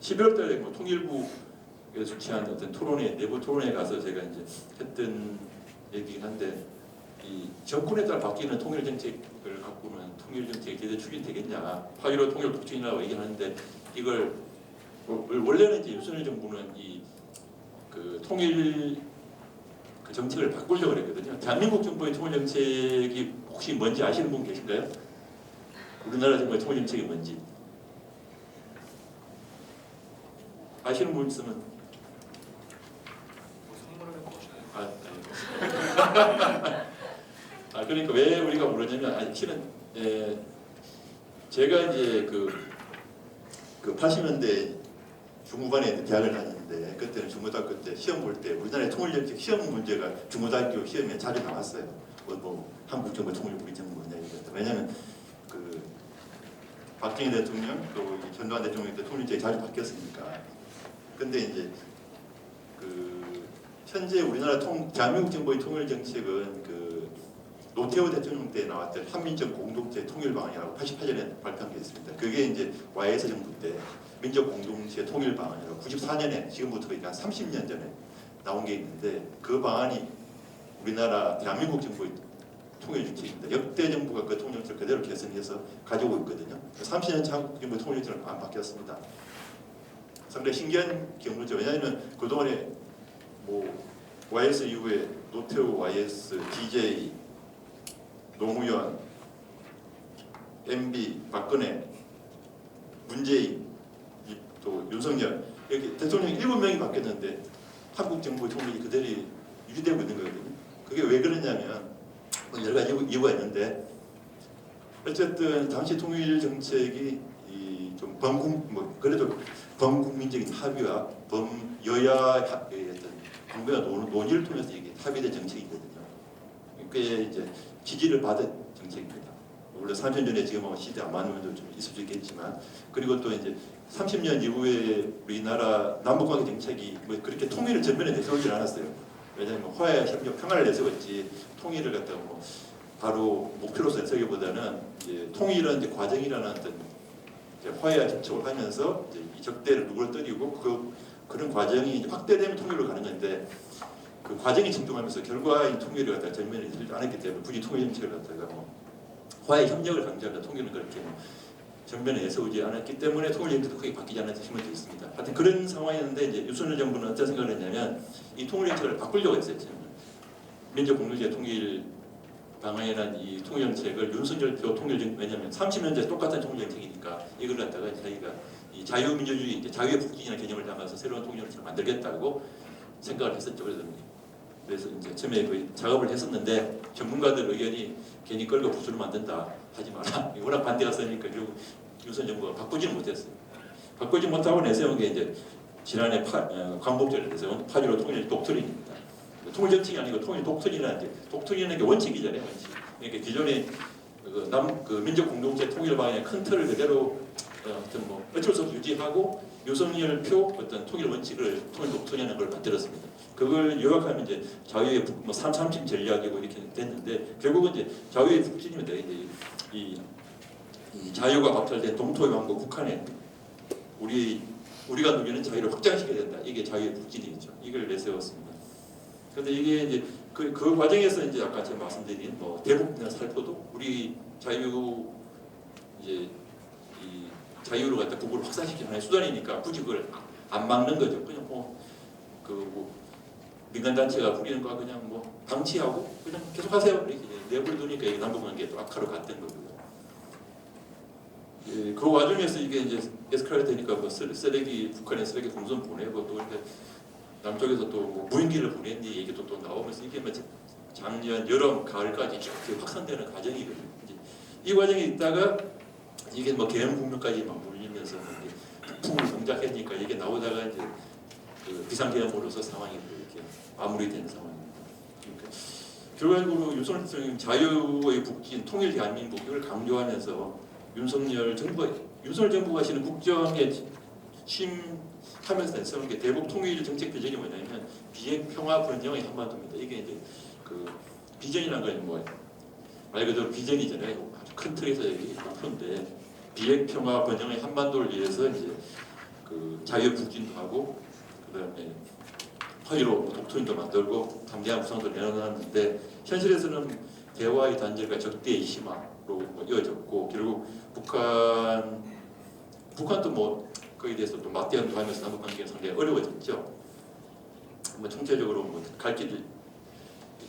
11월 달에 뭐 통일부에서 취한 어떤 토론회, 내부 토론회 가서 제가 이제 했던 얘기긴 한데 이 정권에 따라 바뀌는 통일 정책을 갖고는 통일 정책이 제대로 추진되겠냐, 8.15 통일 독진이라고 얘기하는데 이걸 원래는 이제 윤석열 정부는 이 그 통일 그 정책을 바꾸려고 그랬거든요. 대한민국 정부의 통일 정책이 혹시 뭔지 아시는 분 계신가요? 우리나라 정부의 통일 정책이 뭔지 아시는 분 있으면 그러니까 왜 우리가 모르냐면 실은 제가 이제 그 80년대 중후반에 대학을 다녔는데 그때는 중고등학교 때 시험 볼 때 우리나라의 통일정책 시험 문제가 중고등학교 시험에 자주 나왔어요. 뭐 한국 정부 통일 우리 정부 문제 왜냐하면 그 박정희 대통령 또 전두환 대통령 때 통일정책이 자주 바뀌었으니까. 근데 이제 그 현재 우리나라 대한민국 정부의 통일 정책은 그 노태우 대통령 때 나왔던 한민족 공동체 통일 방안이라고 88년에 발표한 게 있습니다. 그게 이제 YS 정부 때 민족 공동체 통일 방안이라고 94년에 지금부터 그러니까 30년 전에 나온 게 있는데 그 방안이 우리나라 대한민국 정부의 통일 정책입니다. 역대 정부가 그 통일 정책을 그대로 개선해서 가지고 있거든요. 30년 차 한국 정부 통일 정책은 안 바뀌었습니다. 상당히 신기한 경우죠. 왜냐하면 그동안에 뭐 YS 이후에 노태우, YS, DJ, 노무현, MB, 박근혜, 문재인, 또 윤석열 이렇게 대통령이 7명이 바뀌었는데 한국 정부의 통일이 그대로 유지되고 있는 거거든요. 그게 왜 그러냐면 여러 가지 이유가 있는데 어쨌든 당시 통일 정책이 좀 그래도 범국민적인 합의와 범여야의 어떤 정부와 논의를 통해서 이게 합의된 정책이거든요. 꽤 이제 지지를 받은 정책입니다. 물론 30년 전에 지금하고 시대 안 맞는 면도 좀 있을 수 있겠지만 그리고 또 이제 30년 이후에 우리나라 남북관계 정책이 뭐 그렇게 통일을 전면에 내세우지 않았어요. 왜냐하면 화해, 협력, 평화를 내세웠지 통일을 갖다가 뭐 바로 목표로서 내세우기보다는 이제 통일은 이제 과정이라는 어떤 이제 화해와 접촉을 하면서 이제 이 적대를 누구를 때리고 그런 과정이 이제 확대되면 통일로 가는 건데 그 과정이 진동하면서 결과인 통일을 갖다가 전면에 내세우지 않았기 때문에 굳이 통일 정책을 갖다가 뭐 화해 협력을 강조하는 통일은 그렇게 뭐 전면에 내세우지 않았기 때문에 통일 정책도 크게 바뀌지 않았다 힘을 도 있습니다. 하여튼 그런 상황이었는데 이제 윤석열 정부는 어떤 생각을 했냐면 이 통일 정책을 바꾸려고 했어요. 민족 공동체 통일 방안이라는 이 통일 정책을 윤석열표 통일 정책 왜냐하면 30년째 똑같은 통일 정책이니까 이걸 갖다가 자기가 이 자유민주주의 이제 자유의 북진이라는 개념을 담아서 새로운 통일 정책을 만들겠다고 생각을 했었죠. 그래서 이제 처음에 그 작업을 했었는데 전문가들 의견이 괜히 끌고 부수를 만든다 하지 마라. 워낙 반대가 세니까 결국 윤석열 정부가 바꾸지는 못했어요. 바꾸지 못하고 내세운 게 이제 지난해 광복절에 내세운 8.15 통일 독트린입니다. 통일 정책이 아니고 통일 독트린이라는 게 독트린이라는 게 원칙이잖아요. 원칙. 그러니까 기존의 그 민족 공동체 통일 방향의 큰 틀을 그대로 어떤 뭐 어쩔 수 없이 유지하고 윤석열표 어떤 통일 원칙을 통일 독트린이라는 걸 만들었습니다. 그걸 요약하면 이제 자유의 뭐 3.30 전략이고 이렇게 됐는데 결국은 이제 자유의 북진입니다. 이제 이 자유가 박탈된 동토의 왕국 북한에 우리가 누리는 자유를 확장시켜야 된다. 이게 자유의 북진이죠. 이걸 내세웠습니다. 그런데 이게 이제 그 과정에서 이제 아까 제가 말씀드린 뭐 대북이나 살포도 우리 자유 이제 이 자유로 갖다 국부를 확산시키는 하나의 수단이니까 굳이 그걸 안 막는 거죠. 그냥 뭐 민간 단체가 부리는 거 그냥 뭐 방치하고 그냥 계속하세요. 이렇게 내버려두니까 이게 남북관계에 또 악화로 갔던 거고요. 예, 그 와중에서 이게 이제 에스컬레이트 되니까 뭐 쓰레기 북한에 쓰레기 공선 보내고 또 이렇게 남쪽에서 또 뭐 무인기를 보냈니 얘기도 또 나오면서 이게 뭐 작년 여름 가을까지 쭉 확산되는 과정이거든요. 이제 이 과정에 있다가 이게 뭐 계엄 국면까지 막 몰리면서 북풍을 동작하니까 이게 나오다가 이제 그 비상계엄으로서 상황이 이렇게 마무리되는 상황입니다. 그러니까 결과적으로 윤석열 대통령 자유의 북진, 통일 대한민국 이걸 강조하면서 윤석열 정부가 하시는 국정에 취임하면서 내세운 게 대북 통일 정책 비전이 뭐냐면 비핵 평화 번영의 한반도입니다. 이게 이제 그 비전이라는 건 뭐 말 그대로 비전이잖아요. 아주 큰 틀에서 얘기 목표인데 비핵 평화 번영의 한반도를 위해서 이제 그 자유 북진도 하고 그다음에 허위로 독토인도 만들고 담대한 구상도 내놓았는데 현실에서는 대화의 단절과 적대의 심화로 이어졌고 결국 북한도 뭐 거기에 대해서 또 맞대응도 하면서 남북 관계가 상당히 어려워졌죠. 뭐 총체적으로 뭐 갈 길을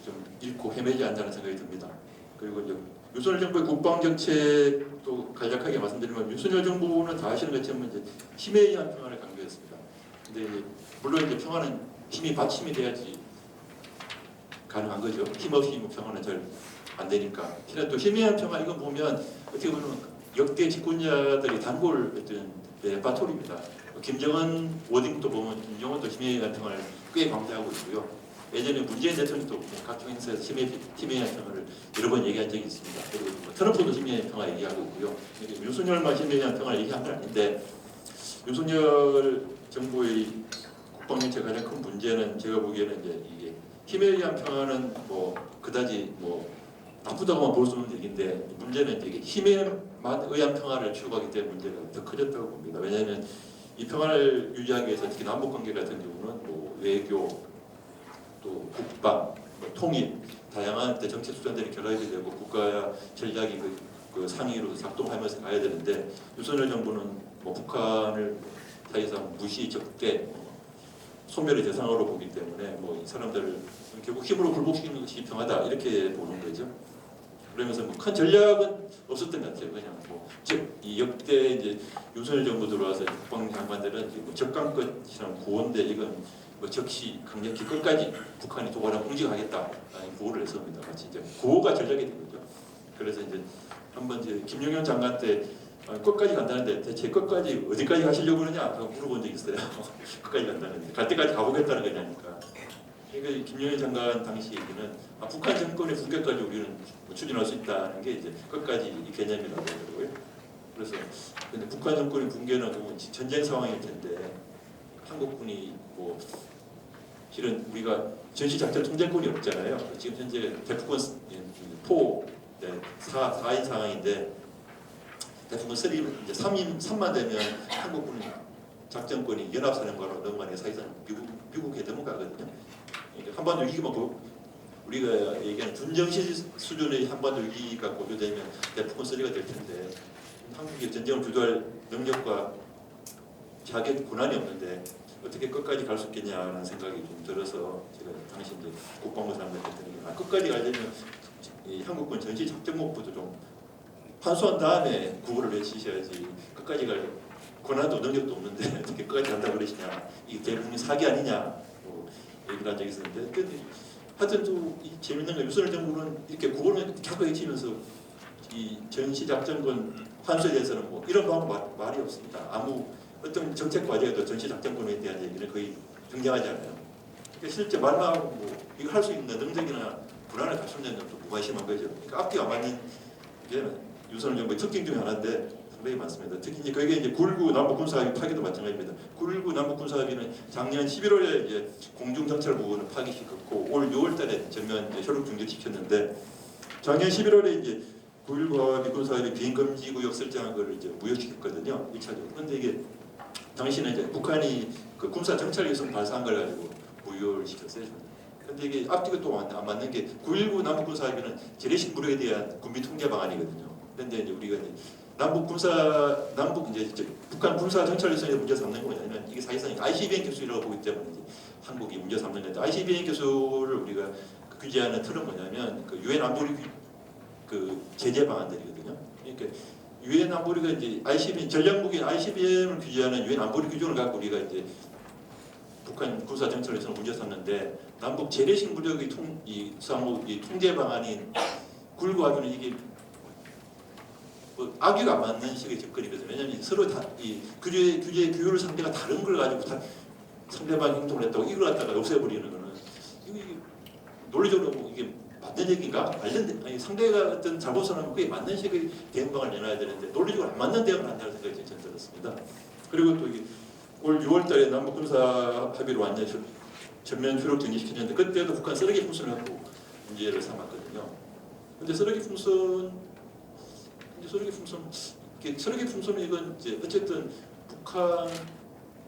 좀 잃고 헤매지 않는다는 생각이 듭니다. 그리고 이제 윤석열 정부의 국방 정책도 간략하게 말씀드리면 윤석열 정부는 다 아시는 것처럼 이제 힘에 의한 평화를 강조했습니다. 근데 이제 물론 이제 평화는 힘이 받침이 돼야지 가능한 거죠. 힘 없이 평화는 잘 안 되니까. 또 힘에 의한 평화 이거 보면 어떻게 보면 역대 집권자들이 단골했던 레파토리입니다. 김정은 워딩도 보면 김정은도 힘에 의한 평화를 꽤 강조하고 있고요. 예전에 문재인 대통령도 각종 행사에서 힘에 의한 평화를 여러 번 얘기한 적이 있습니다. 그리고 트럼프도 힘에 의한 평화 얘기하고 있고요. 윤석열만 힘에 의한 평화를 얘기한 건 아닌데 윤석열 정부의 국방정책 가장 큰 문제는 제가 보기에는 이제 이게 힘에 의한 평화는 뭐 그다지 뭐 나쁘다고만 볼 수 없는 얘기인데 문제는 이제 힘에만 의한 평화를 추구하기 때문에 문제가 더 커졌다고 봅니다. 왜냐하면 이 평화를 유지하기 위해서 특히 남북 관계 같은 경우는 뭐 외교 또 국방, 뭐 통일 다양한 정책 수단들이 결합이 되고 국가와 전략이 그 상위로 작동하면서 가야 되는데 윤석열 정부는 뭐 북한을 사실상 무시 적대 소멸의 대상으로 보기 때문에 뭐 이 사람들을 결국 힘으로 굴복시키는 것이 평화다 이렇게 보는 거죠. 그러면서 뭐 큰 전략은 없었던 것 같아요. 그냥 뭐 즉 이 역대 이제 윤석열 정부 들어와서 국방 장관들은 뭐 적강끝이랑 구호인데 이건 뭐 적시 강력히 끝까지 북한이 도발하면 응징하겠다라는 구호를 했습니다. 마치 이제 구호가 전략이 된 거죠. 그래서 이제 한번 이제 김용현 장관 때 끝까지 간다는데 대체 끝까지 어디까지 가시려고 그러냐 물어본 적이 있어요. 끝까지 간다는데 갈 때까지 가보겠다는 거냐니까. 그러니까 김용현 장관 당시 얘기는 북한 정권의 붕괴까지 우리는 뭐 추진할 수 있다는 게 이제 끝까지 이 개념이라고 하더라고요. 그래서 근데 북한 정권의 붕괴는 결국 전쟁 상황일 텐데 한국군이 뭐 실은 우리가 전시작전 통제권이 없잖아요. 지금 현재 대북권 4인 상황인데 대북권 3만 되면 한국군 작전권이 연합사령관으로 넘어가는 게 사실상 미국에 넘어가거든요. 그러니까 한반도 위기만 우리가 얘기하는 준정시 수준의 한반도 위기가 고조되면 대북권 3가 될 텐데 한국이 전쟁을 주도할 능력과 자격 권한이 없는데 어떻게 끝까지 갈 수 있겠냐는 생각이 좀 들어서 제가 당시 이제 국방부 사람들한테 했더니 끝까지 가려면 이 한국군 전시 작전목부도 좀 판수한 다음에 구호를 외치셔야지 끝까지 갈 권한도 능력도 없는데 어떻게 끝까지 간다고 그러시냐 이게 대국민 사기 아니냐 뭐 얘기를 한 적이 있었는데 근데 하여튼 또 이 재밌는 건 윤석열 정부는 이렇게 구호를 자꾸 외치면서 이 전시작전권 환수에 대해서는 뭐 이런 방법 말이 없습니다. 아무 어떤 정책 과제에도 전시작전권에 대한 얘기는 거의 등장하지 않아요. 그러니까 실제 말하고 뭐 이거 할 수 있는 능력이나 불안을 갖춘다는 또 무관심한 거죠. 그러니까 앞뒤가 맞는 게 윤석열 정부의 특징 중에 하나인데 상당히 많습니다. 특히 이제 그게 이제 9.19 남북 군사합의 파기도 마찬가지입니다. 9.19 남북 군사합의는 작년 11월에 이제 공중정찰 부분을 파기시켰고 올 6월달에 전면 효력 중지시켰는데 작년 11월에 이제 9.19 합의 군사합의 비행금지구역 설정한 거를 이제 무효시켰거든요. 1차적으로. 그런데 이게 당시는 이제 북한이 그 군사 정찰 위성 발사한 걸 가지고 무효를 시켰어요. 근데 이게 앞뒤가 또 안 맞는 게 9.19 남북 군사합의는 재래식 무력에 대한 군비 통제 방안이거든요. 그런데 이제 우리가 이제 남북 이제 북한 군사 정찰 예선에 문제 삼는 건 뭐냐면 이게 사실상 ICBM 기술이라고 보기 때문에 이제 한국이 문제 삼는 건데 ICBM 기술을 우리가 규제하는 틀은 뭐냐면 그 유엔 안보리 그 제재 방안들이거든요. 그러니까 유엔 안보리가 이제 ICBM 전략무기 ICBM을 규제하는 유엔 안보리 규정을 갖고 우리가 이제 북한 군사 정찰 예선을 문제 삼는데 남북 재래식 무력의 통제 방안인 굴구하기는 이게 악유가 안 맞는 식의 접근이거든요. 왜냐하면 서로 다 이 규제 규율 상대가 다른 걸 가지고 다 상대방 행동을 했다고 이걸 갖다가 없애버리는 거는 이게 논리적으로 뭐 이게 맞는 얘기인가? 아니 상대가 어떤 잘못을 하면 그게 맞는 식의 대응방을 내놔야 되는데 논리적으로 안 맞는 대응을 한다는 생각이 저는 들었습니다. 그리고 또 이게 올 6월달에 남북 군사 합의로 완전 전면 효력 정리시켰는데 그때도 북한 쓰레기 풍선을 갖고 문제를 삼았거든요. 근데 쓰레기 풍선 이건 이제 어쨌든 북한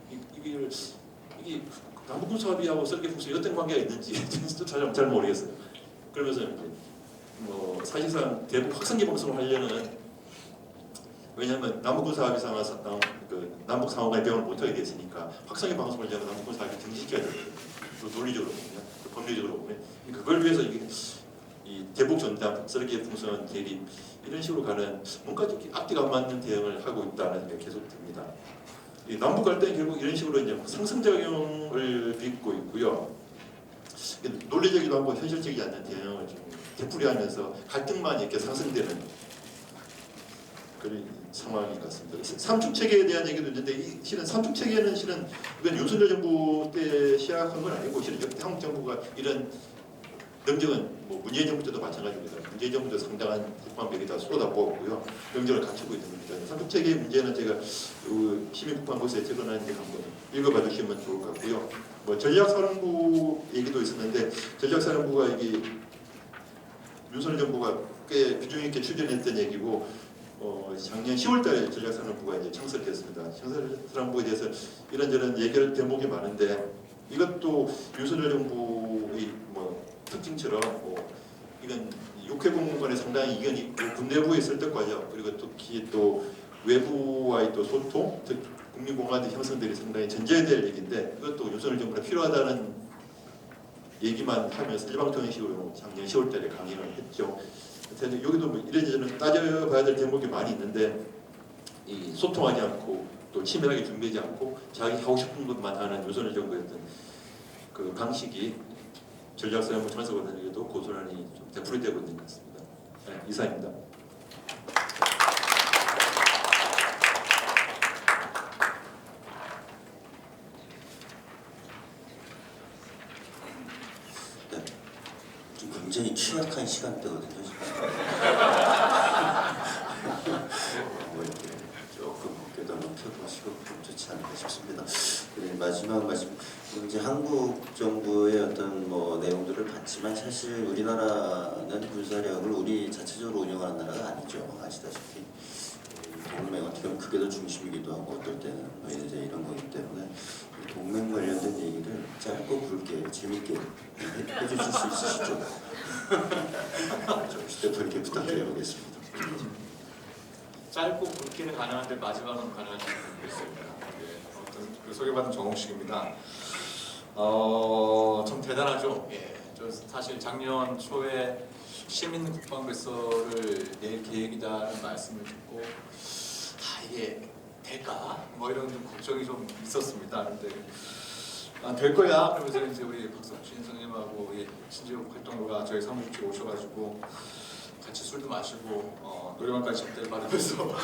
이게 남북 군사 합의하고 쓰레기 풍선이 어떤 관계가 있는지 잘 모르겠어요. 그러면서 이제 뭐 사실상 대북 확성기 방송을 하려는 왜냐하면 남북 군사 합의 상황에서 남북 상호간의 배경을 못하게 됐으니까 확성기 방송을 하려면 남북 군사 합의 정지시켜야 되거든요. 또 논리적으로 보면, 또 법리적으로 보면 그걸 위해서 이게 이 대북 전단, 쓰레기 풍선 대립 이런 식으로 가는 뭔가 좀 앞뒤가 안 맞는 대응을 하고 있다는 생각이 계속 듭니다. 이 남북 갈등이 결국 이런 식으로 이제 상승작용을 빚고 있고요. 논리적이도 하고 현실적이지 않는 대응을 좀 되풀이하면서 갈등만 이렇게 상승되는 그런 상황인 것 같습니다. 삼축 체계에 대한 얘기도 있는데 실은 삼축 체계는 이건 윤석열 정부 때 시작한 건 아니고 실은 한국 정부가 이런 능력은 뭐 문재인 정부 때도 마찬가지입니다. 문재인 정부도 상당한 국방비를 다 쏟아부었고요. 능력을 갖추고 있는 겁니다. 삼축 체계의 문제는 제가 시민 국방부서에 적어놨는데 한번 읽어봐 주시면 좋을 것 같고요. 뭐 전략사령부 얘기도 있었는데 전략사령부가 이게 윤석열 정부가 꽤 비중 있게 추진했던 얘기고 작년 10월달에 전략사령부가 이제 창설됐습니다. 전략사령부에 대해서 이런저런 얘기할 대목이 많은데 이것도 윤석열 정부의 뭐 특징처럼 이건 육해공무원에 상당히 이견이 있고 군내부의 설득과정 그리고 특히 또 외부와의 또 소통, 즉 국민공화국 형성들이 상당히 전제될 얘기인데 이것도 윤석열 정부가 필요하다는 얘기만 하면서 일방통행식으로 작년 10월달에 강행을 했죠. 여기도 뭐 이래저래 따져봐야 될 대목이 많이 있는데 이 소통하지 않고 또 치밀하게 준비하지 않고 자기 하고 싶은 것만 하는 윤석열 정부의 어떤 그 방식이 전략사령부 창설과정에도 고스란히 좀 되풀이되고 있는 것 같습니다. 네, 이상입니다. 네, 좀 굉장히 취약한 시간대거든요. 뭐 이렇게 조금 어깨도 펴보시고 좋지 않을까 싶습니다. 네, 마지막 말씀. 이제 한국 정부의 어떤 뭐 내용들을 봤지만 사실 우리나라는 군사력을 우리 자체적으로 운영하는 나라가 아니죠. 아시다시피 동맹 어떻게 보면 그게 더 중심이기도 하고 어떨 때는 뭐 이제 이런 거기 때문에 동맹 관련된 얘기를 짧고 굵게 재밌게 해주실 수 있으시죠? 좀 휴대폰 이렇게 부탁드려보겠습니다. 짧고 굵기는 가능한데 마지막은 가능하지 않겠습니다. 아무튼 그 소개받은 정홍식입니다. 참 대단하죠. 예, 저 사실 작년 초에 시민 국방백서를 낼 계획이다는 말씀을 듣고 이게 될까? 뭐 이런 좀 걱정이 좀 있었습니다. 근데 될 거야. 그러면서 이제 우리 박석진 선생님하고 신지국 활동가가 저희 사무실에 오셔가지고 같이 술도 마시고 노래방까지 접대를 받으면서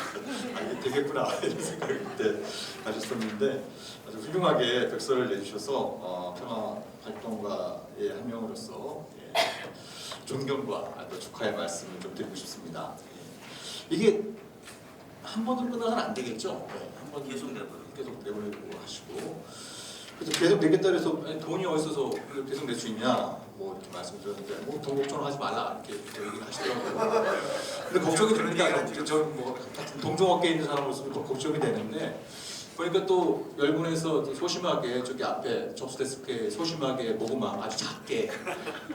이게 되겠구나 이런 생각을 그때 가졌었는데 아주 훌륭하게 백서를 내주셔서 평화 활동가의 한 명으로서 존경과 또 축하의 말씀을 좀 드리고 싶습니다. 이게 한 번으로 끝나서는 안 되겠죠? 한 번 계속 내보내고 하시고 그래서 계속 내겠다 해서 돈이 어디서 계속 낼 수 있냐 뭐 이렇게 말씀드렸는데 뭐 돈 걱정하지 말라 이렇게 얘기를 하시더라고요. 근데 걱정이 됩니다. 저는 뭐 같은 동종업계에 있는 사람으로서 걱정이 되는데 보니까 또 열군에서 또 소심하게 저기 앞에 접수 데스크에 소심하게 모금망 아주 작게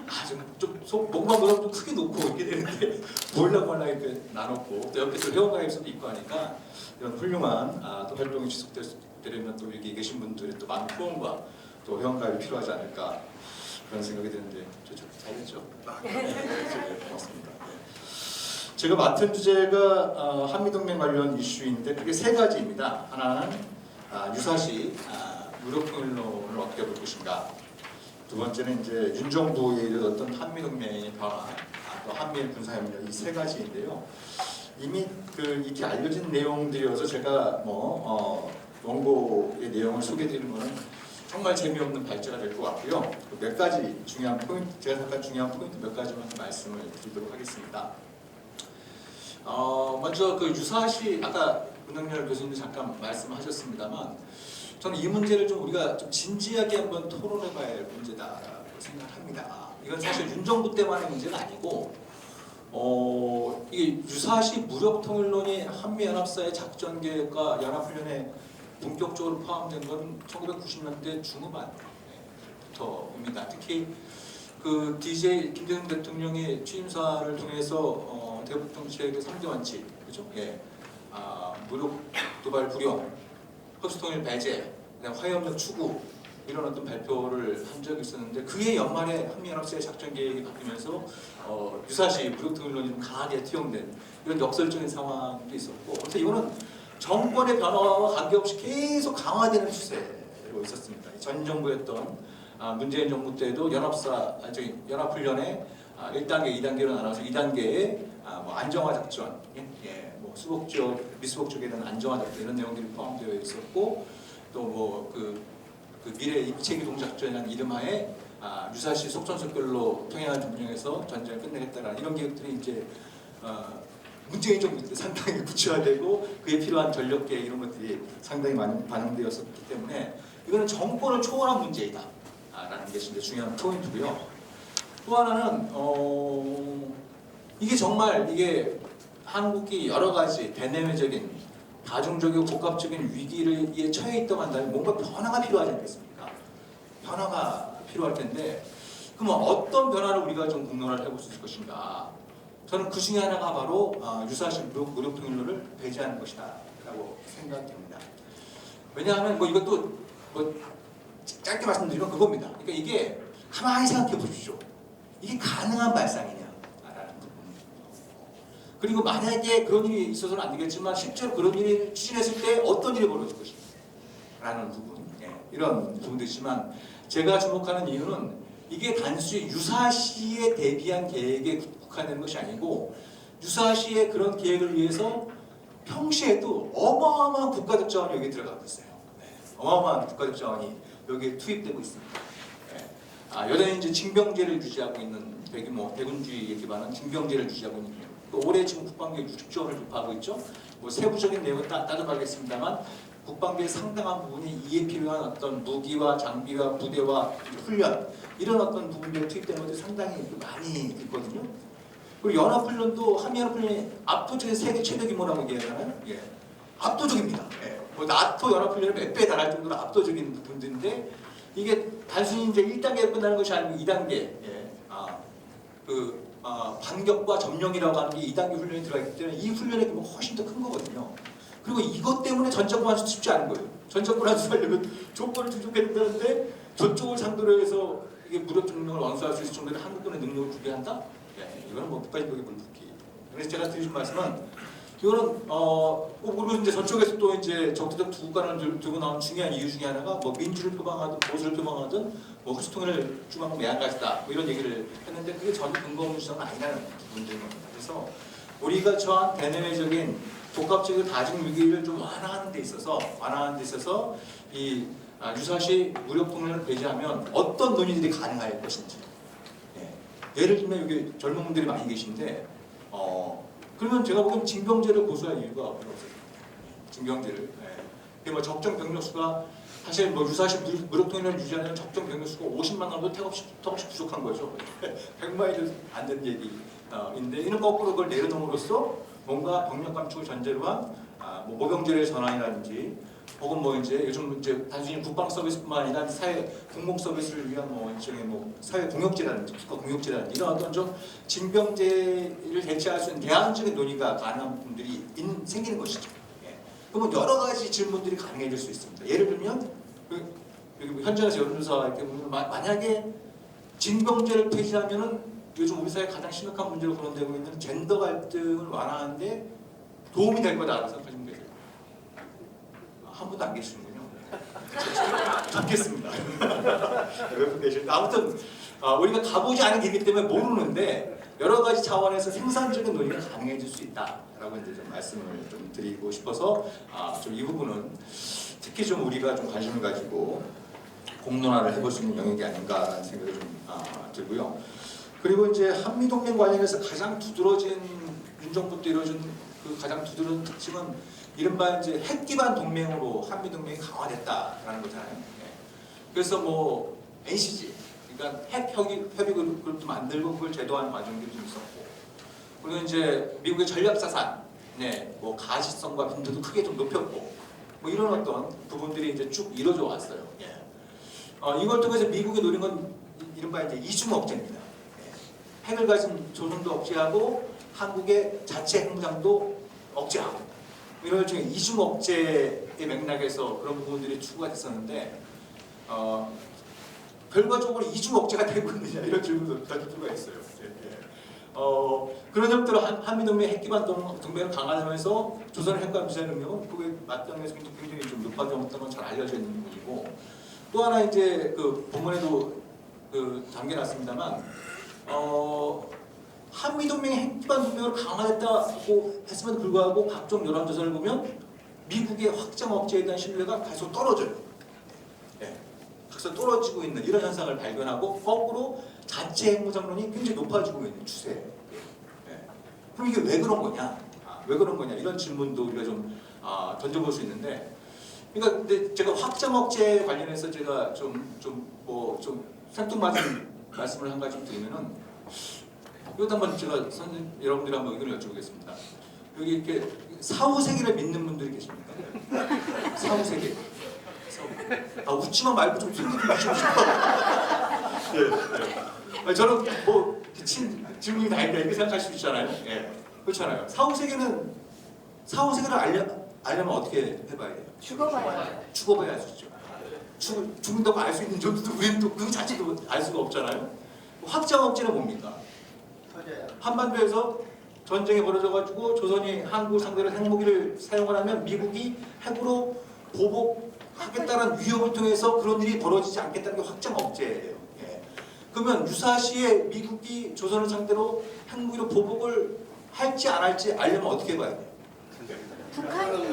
아주 좀 모금망보다 좀 크게 놓고 이렇게 되는데 몰라몰라 이렇게 나눴고 또 옆에 또 회원가입소도 있고 하니까 이런 훌륭한 또 활동이 지속되려면 또 여기 계신 분들의 또 많은 후원과 또 회원가입이 필요하지 않을까 그런 생각이 드는데 잘 됐죠? 네, 고맙습니다. 제가 맡은 주제가 한미동맹 관련 이슈인데 그게 세 가지입니다. 하나는 유사시 무력통일론을 어떻게 볼 것인가. 두 번째는 이제 윤 정부에 이르렀던 한미동맹의 변화, 또 한미일 군사협력 이 세 가지인데요. 이미 이렇게 알려진 내용들이어서 제가 원고의 내용을 소개드리는 것은 정말 재미없는 발제가 될 것 같고요. 몇 가지 중요한 포인트, 제가 잠깐 중요한 포인트 몇 가지만 말씀을 드리도록 하겠습니다. 먼저 그 유사시 아까 문학열 교수님도 잠깐 말씀하셨습니다만 저는 이 문제를 좀 우리가 좀 진지하게 한번 토론해봐야 할 문제다라고 생각합니다. 이건 사실 윤 정부 때만의 문제는 아니고 이게 유사시 무력통일론이 한미연합사의 작전계획과 연합훈련에 본격적으로 포함된 건 1990년대 중후반부터입니다. 특히 그 DJ 김대중 대통령의 취임사를 통해서 대북정책의 3대 원칙, 그죠? 예, 무력 도발 불용, 흡수통일 배제, 화해협력 추구 이런 어떤 발표를 한 적이 있었는데 그해 연말에 한미연합사의 작전 계획이 바뀌면서 유사시 무력통일론이 좀 강하게 투영된 이런 역설적인 상황도 있었고, 그래서 이거는 정권의 변화와 관계없이 계속 강화되는 추세로 있었습니다. 전 정부였던 문재인 정부 때도 연합훈련에 1단계, 2단계로 나눠서 2단계에 안정화 작전, 수복 지역, 미수복 지역에 대한 안정화 작전 이런 내용들이 포함되어 있었고, 또 그 미래 입체기동 작전이라는 이름하에 유사시 속전속결로 평양을 점령해서 전쟁을 끝내겠다라는 이런 계획들이 이제 문재인 정부 때 상당히 구체화되고 그에 필요한 전력 계획 이런 것들이 상당히 많이 반영되었었기 때문에 이거는 정권을 초월한 문제이다라는 게 진짜 중요한 포인트고요. 또 하나는 이게 정말 이게 한국이 여러 가지 대내외적인 다중적이고 복합적인 위기에 처해 있다고 한다면 뭔가 변화가 필요하지 않겠습니까? 변화가 필요할 텐데 그러면 어떤 변화를 우리가 좀 공론화를 해볼 수 있을 것인가? 저는 그 중에 하나가 바로 유사시 무력통일론을 배제하는 것이다 라고 생각됩니다. 왜냐하면 이것도 짧게 말씀드리면 그겁니다. 그러니까 이게 가만히 생각해 보십시오. 이게 가능한 발상이냐? 그리고 만약에 그런 일이 있어서는 안 되겠지만 실제로 그런 일을 추진했을 때 어떤 일이 벌어질 것인가 라는 부분, 이런 부분도 있지만 제가 주목하는 이유는 이게 단순히 유사시에 대비한 계획에 국한되는 것이 아니고 유사시의 그런 계획을 위해서 평시에도 어마어마한 국가적 자원이 여기에 들어가고 있어요. 어마어마한 국가적 자원이 여기에 투입되고 있습니다. 여전히 이제 징병제를 유지하고 있는 대규모 대군주의에 기반한 징병제를 유지하고 있는 올해 지금 국방비에 60조 원을 도파하고 있죠. 세부적인 내용은 따져봐야겠습니다만 국방비의 상당한 부분이 이에 필요한 어떤 무기와 장비와 부대와 훈련 이런 어떤 부분들에 투입되는 것들이 상당히 많이 있거든요. 그리고 연합훈련도 한미연합훈련이 압도적인 세계 최대 규모라고 얘기하잖아요. 압도적입니다. 나토 연합훈련의 몇 배에 달할 정도로 압도적인 부분들인데 이게 단순히 이제 1단계에 끝나는 것이 아니고 2단계 반격과 점령이라고 하는 게 2단계 훈련이 들어있기 때문에 이 훈련의 규모가 훨씬 더 큰 거거든요. 그리고 이것 때문에 전적군 환수 쉽지 않은 거예요. 전적군 환수하려면 조건을 충족해야 된다는데 저쪽을 상대로 해서 이게 무력 점령을 완수할 수 있을 정도의 한국군의 능력을 구비한다? 이거는 북한인격의 불붙기. 그래서 제가 드리신 말씀은 이거는 그리고 이제 저쪽에서 또 이제 적대적 두국간을 들고 나온 중요한 이유 중에 하나가 민주를 표방하든 보수를 표방하든 흡수통일을 주장하고 매한가지다 이런 얘기를 했는데 그게 전혀 근거 없는 주장은 아니라는 부분인 겁니다. 그래서 우리가 처한 대내외적인 복합적인 다중 위기를 좀 완화하는 데 있어서 이 유사시 무력통일을 배제하면 어떤 논의들이 가능할 것인지. 예를 들면 여기 젊은 분들이 많이 계신데 그러면 제가 보기엔 징병제를 고수할 이유가 별로 없어요. 징병제를. 적정 병력 수가 사실 유사시 무력통일을 유지하는 적정 병력 수가 50만 정도 턱없이 부족한 거죠. 100마일도 안 되는 얘기인데 이는 거꾸로 그걸 내려놓음으로써 뭔가 병력 감축을 전제로 한 모병제의 전환이라든지 혹은 뭐 이제 요즘 이제 단순히 국방 서비스뿐만 아니라 사회 공공 서비스를 위한 뭐 일종의 뭐 사회 공역제라든지 국가 공역제라든지 이런 어떤 좀 징병제를 대체할 수 있는 대안적인 논의가 가능한 분들이 생기는 것이죠. 예. 그러면 여러 가지 질문들이 가능해질 수 있습니다. 예를 들면 여기 뭐 현장에서 여론조사 이렇게 보면 만약에 징병제를 폐지하면은 요즘 우리 사회 가장 심각한 문제로 거론되고 있는 젠더 갈등을 완화하는데 도움이 될 거다라고 생각하시면 되세요. 한 분도 안 계시는군요. 듣겠습니다. 몇 분 계시는데 아무튼 우리가 가보지 않은 길이기 때문에 모르는데 여러 가지 차원에서 생산적인 논의가 가능해질 수 있다라고 이제 좀 말씀을 좀 드리고 싶어서 좀 이 부분은 특히 좀 우리가 좀 관심을 가지고 공론화를 해볼 수 있는 영역이 아닌가라는 생각이 좀 들고요. 그리고 이제 한미 동맹 관련해서 가장 두드러진 윤 정부 때 이루어진 그 가장 두드러진 특징은 이른바 이제 핵 기반 동맹으로 한미 동맹이 강화됐다라는 거잖아요. 네. 그래서 뭐 NCG, 그러니까 핵 협의 그룹도 만들고 그걸 제도화하는 과정들이 좀 있었고, 그리고 이제 미국의 전략 자산, 네, 뭐 가시성과 빈도도 크게 좀 높였고, 뭐 이런 어떤 부분들이 이제 쭉 이루어져 왔어요. 예. 이걸 통해서 미국이 노린 건 이른바 이제 이중 억제입니다. 예. 핵을 가진 조선도 억제하고 한국의 자체 핵무장도 억제하고 이런 일종의 이중 억제의 맥락에서 그런 부분들이 추구가 됐었는데 결과적으로 이중 억제가 되고 있느냐 이런 질문도 던질 수가 있어요. 그런 점들로 한미동맹 핵기반 동맹을 강화하면서 조선의 핵과 미사일 능력은 그에 맞닿으면서 굉장히 좀 높아졌다는 건 잘 알려져 있는 부분이고, 또 하나 이제 그 본문에도 그 담겨놨습니다만 한미동맹의 핵기반 동맹으로 강화됐다고 했음에도 불구하고 각종 여론조사를 보면 미국의 확장 억제에 대한 신뢰가 계속 떨어져요. 네. 계속 떨어지고 있는 이런 현상을 발견하고 거꾸로 자체 핵무장론이 굉장히 높아지고 있는 추세예요. 네. 그럼 이게 왜 그런 거냐? 왜 그런 거냐? 이런 질문도 우리가 좀 던져볼 수 있는데, 그러니까 근데 제가 확장 억제 관련해서 제가 좀 생뚱맞은 말씀을 한 가지 드리면은, 이것도 한번 제가 여러분들 한번 의견을 여쭤보겠습니다. 여기 이렇게 사후세계를 믿는 분들이 계십니까? 사후세계. 웃지만 말고 좀 생각 좀 해주시고. 예. 저는 뭐 질문이 다 있다 이렇게 생각할 수 있잖아요. 예. 그렇잖아요. 사후세계를 알려면 어떻게 해봐야 돼요? 죽어봐야 알 수 있죠. 죽는다고 알 수 있는 정도도 우리는 또 그 자체도 알 수가 없잖아요. 확장 억제는 뭡니까? 한반도에서 전쟁이 벌어져가지고 조선이 한국 상대로 핵무기를 사용을 하면 미국이 핵으로 보복하겠다는 위협을 통해서 그런 일이 벌어지지 않겠다는 게 확장 억제예요. 예. 그러면 유사시에 미국이 조선을 상대로 핵무기로 보복을 할지 안 할지 알려면 어떻게 해봐야 돼요? 북한이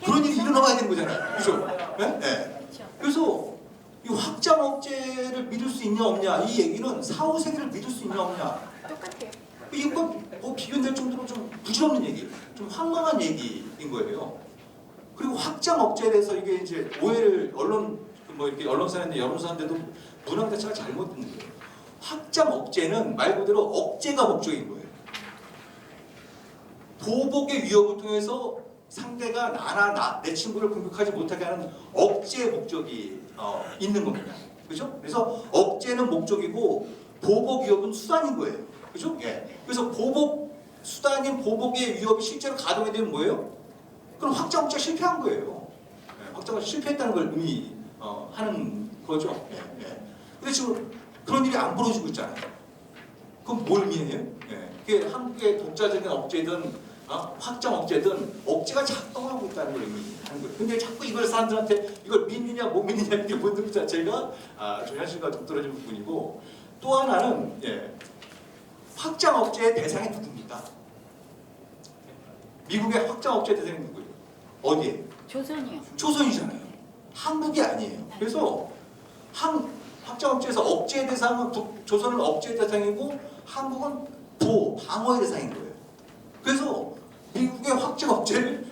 그런 일이 일어나야 되는 거잖아요. 그죠? 네? 네. 그래서 이 확장 억제를 믿을 수 있냐 없냐 이 얘기는 사후세계를 믿을 수 있냐 없냐 똑같아요. 이건 뭐 비교될 정도로 좀 부질없는 얘기, 좀 황망한 얘기인 거예요. 그리고 확장 억제에 대해서 이게 이제 오해를 뭐 이렇게 언론사인데 여론사인데도 문항 자체가 잘못된 거예요. 확장 억제는 말 그대로 억제가 목적인 거예요. 보복의 위협을 통해서 상대가 내 친구를 공격하지 못하게 하는 억제의 목적이 있는 겁니다. 그죠? 그래서 억제는 목적이고 보복 위협은 수단인 거예요. 그죠? 예. 그래서 수단인 보복의 위협이 실제로 가동이 되면 뭐예요? 그럼 확장 억제가 실패한 거예요. 예. 확장을 실패했다는 걸 의미하는 거죠. 예. 예. 근데 지금 그런 일이 안 벌어지고 있잖아요. 그럼 뭘 의미해요? 예. 그게 한국의 독자적인 억제든 확장 억제든 억제가 작동하고 있다는 걸 의미하는 거예요. 근데 자꾸 이걸 사람들한테 이걸 믿느냐 못 믿느냐 이렇게 묻는 것 자체가 좀 현실과 동떨어진 부분이고, 또 하나는 확장 억제의 대상이 누굽니까? 미국의 확장 억제 대상이 누구예요? 어디에? 조선이요. 조선이잖아요. 한국이 아니에요. 그래서 확장 억제에서 억제 대상은 조선은 억제 대상이고 한국은 방어의 대상인 거예요. 그래서 미국의 확장 억제를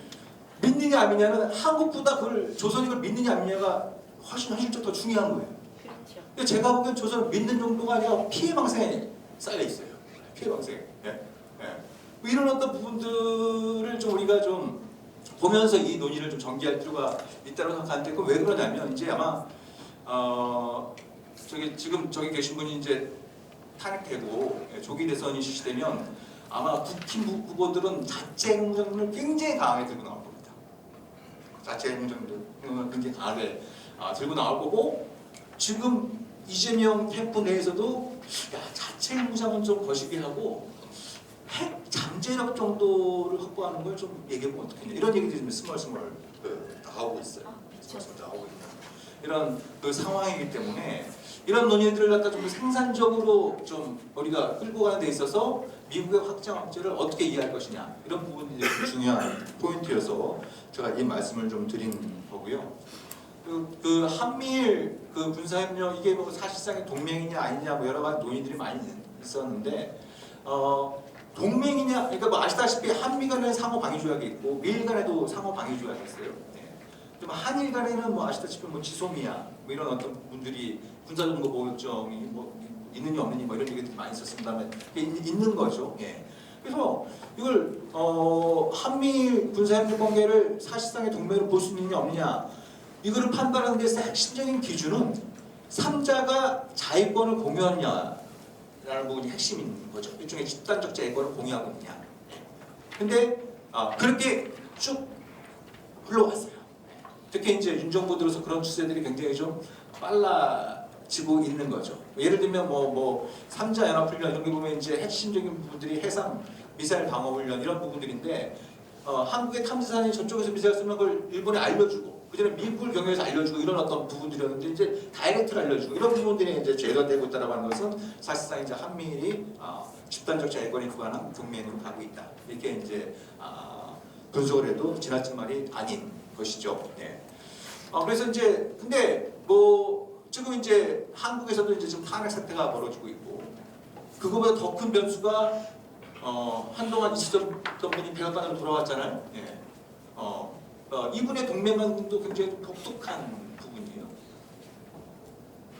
믿느냐 안 믿느냐는 한국보다 조선이 그걸 믿느냐 안 믿느냐가 훨씬 현실적으로 더 중요한 거예요. 그렇죠. 근데 제가 보기엔 조선은 믿는 정도가 아니라 피해 방생에 쌓여 있어요. 피해 방생. 예. 예. 이런 어떤 부분들을 좀 우리가 좀 보면서 이 논의를 좀 전개할 필요가 있다고 생각하는데 그건 왜 그러냐면 이제 아마 지금 저기 계신 분이 이제 탄핵되고 조기 대선이 실시되면 아마 국힘 후보들은 자체 행정을 굉장히 강하게 들고 나올 겁니다. 자체 행정을 굉장히 강하게 들고 나올 거고 지금 이재명 캠프 내에서도 야, 자체 무장은 좀 거시기 하고 핵 잠재력 정도를 확보하는 걸 좀 얘기해보면 어떻겠냐 이런 얘기들이 좀 스멀스멀 나오고 있어요. 스멀스멀 나오고 있는 이런 그 상황이기 때문에 이런 논의들을 갖다 좀 생산적으로 좀 우리가 끌고 가는 데 있어서 미국의 확장 억제를 어떻게 이해할 것이냐 이런 부분이 좀 중요한 포인트여서 제가 이 말씀을 좀 드린 거고요. 그 한미일 그 군사협력 이게 뭐 사실상의 동맹이냐 아니냐 뭐 여러 가지 논의들이 많이 있었는데 동맹이냐 그러니까 뭐 아시다시피 한미 간에는 상호 방위 조약이 있고 미일 간에도 상호 방위 조약이 있어요. 좀 한일 간에는 뭐 아시다시피 뭐 지소미아 뭐 이런 어떤 분들이 군사정보 보호협정이 뭐 있느냐 없느냐 뭐 이런 얘기들이 많이 있었습니다만 있는 거죠. 예. 그래서 이걸 한미 군사협력 관계를 사실상의 동맹으로 볼 수 있느냐 없느냐 이거를 판단하는 데서 핵심적인 기준은 3자가 자위권을 공유하느냐라는 부분이 핵심인 거죠. 일종의 집단적 자위권을 공유하고 있느냐. 근데 그렇게 쭉 흘러왔어요. 특히 이제 윤 정부 들어서 그런 추세들이 굉장히 좀 빨라지고 있는 거죠. 예를 들면 뭐 3자 연합훈련 이런 게 보면 이제 핵심적인 부분들이 해상 미사일 방어훈련 이런 부분들인데 한국의 탐지선이 저쪽에서 미사일 쏘면 그걸 일본에 알려주고 그전에 미국을 경유해서 알려주고 이런 어떤 부분들이었는데 이제 다이렉트를 알려주고 이런 부분들이 이제 제거되고 있다라고 하는 것은 사실상 이제 한미일이 집단적 자위권에 기반한 동맹으로 가고 있다. 이렇게 이제 분석을 해도 지나친 말이 아닌 것이죠. 네. 그래서 이제 근데 뭐 지금 이제 한국에서도 이제 지금 탄핵 사태가 벌어지고 있고 그거보다 더 큰 변수가 한동안 있었던 분이 백악관으로 돌아왔잖아요. 예. 이분의 동맹관도 굉장히 독특한 부분이에요.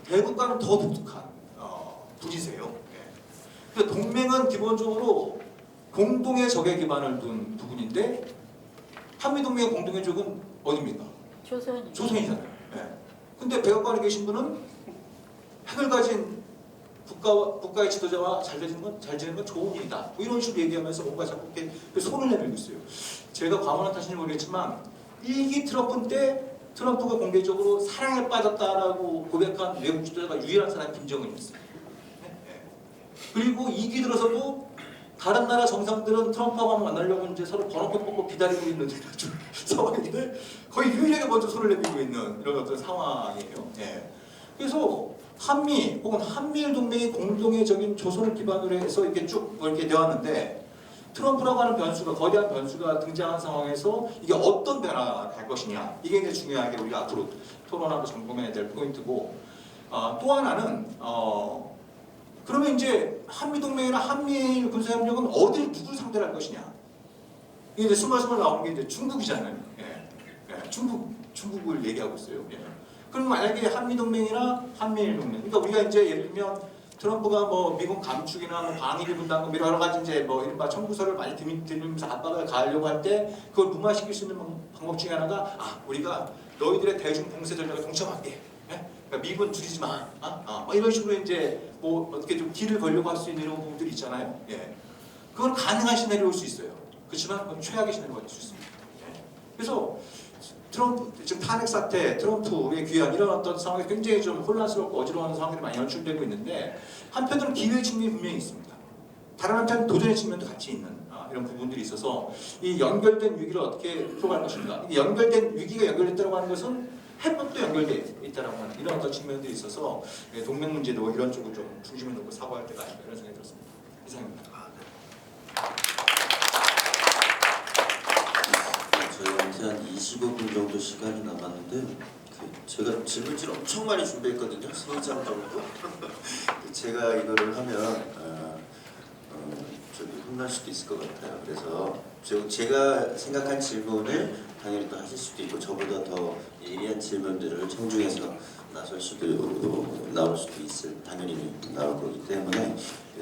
대국과는 더 독특한 분이세요. 예. 근데 동맹은 기본적으로 공동의 적에 기반을 둔 부분인데 한미동맹의 공동의 적은 어디입니까? 조선이. 조선이잖아요. 예. 근데 백악관에 계신 분은 핵을 가진 국가의 지도자와 잘 지내는 건 좋은 일이다. 뭐 이런 식으로 얘기하면서 뭔가 자꾸 이렇게 손을 내밀고 있어요. 제가 과문한 탓인지 모르겠지만 1기 트럼프 때 트럼프가 공개적으로 사랑에 빠졌다라고 고백한 외국 지도자가 유일한 사람이 김정은이었어요. 네? 그리고 2기 들어서도 다른 나라 정상들은 트럼프하고 만나려고 이제 서로 번호표 뽑고 기다리고 있는 상황인데 거의 유일하게 먼저 손을 내밀고 있는 이런 어떤 상황이에요. 네. 그래서 한미 혹은 한미일 동맹이 공동의적인 조선을 기반으로 해서 이렇게 쭉 이렇게 되었는데 트럼프라고 하는 변수가 거대한 변수가 등장한 상황에서 이게 어떤 변화가 갈 것이냐 이게 이제 중요하게 우리가 앞으로 토론하고 점검해야 될 포인트고 또 하나는 그러면 이제 한미 동맹이나 한미일 군사협력은 어딜 누굴 상대로 할 것이냐 이게 이제 스멀스멀 나오는 게 이제 중국이잖아요. 예, 중국을 얘기하고 있어요. 예. 그럼 만약에 한미동맹이나 한미일 동맹, 그러니까 우리가 이제 예를 들면 트럼프가 뭐 미국 감축이나 뭐 방위비 분담금 여러 가지 이제 뭐 이른바 청구서를 많이 들면서 압박을 가하려고 할 때 그걸 무마시킬 수 있는 방법 중에 하나가 우리가 너희들의 대중 봉쇄 전략에 동참할게. 예? 그러니까 미군 줄이지 마. 뭐 이런 식으로 이제 뭐 어떻게 좀 길을 걸려고 할 수 있는 이런 부분들이 있잖아요. 예. 그건 가능한 시나리오일 수 있어요. 그렇지만 그건 최악의 시나리오가 될 수 있습니다. 예. 그래서 트럼프 지금 탄핵 사태, 트럼프의 귀환 이런 어떤 상황이 굉장히 좀 혼란스럽고 어지러운 상황들이 많이 연출되고 있는데 한편으로는 기회의 측면이 분명히 있습니다. 다른 한편 도전의 측면도 같이 있는 이런 부분들이 있어서 이 연결된 위기를 어떻게 풀어갈 것인가. 이 연결된 위기가 연결됐다고 하는 것은 해법도 연결되어 있다라고 하는 이런 어떤 측면들이 있어서 동맹 문제도 이런 쪽을 좀 중심에 놓고 사고할 때가 아닌가 이런 생각이 들었습니다. 이상입니다. 저희한테 한 25분 정도 시간이 남았는데 제가 질문지를 엄청 많이 준비했거든요. 3장 정도. 제가 이거를 하면 좀 혼날 수도 있을 것 같아요. 그래서 제가 생각한 질문을 당연히 또 하실 수도 있고 저보다 더 예리한 관련 질문들을 청중에서 나올 수도 있을 당연히 나올 거기 때문에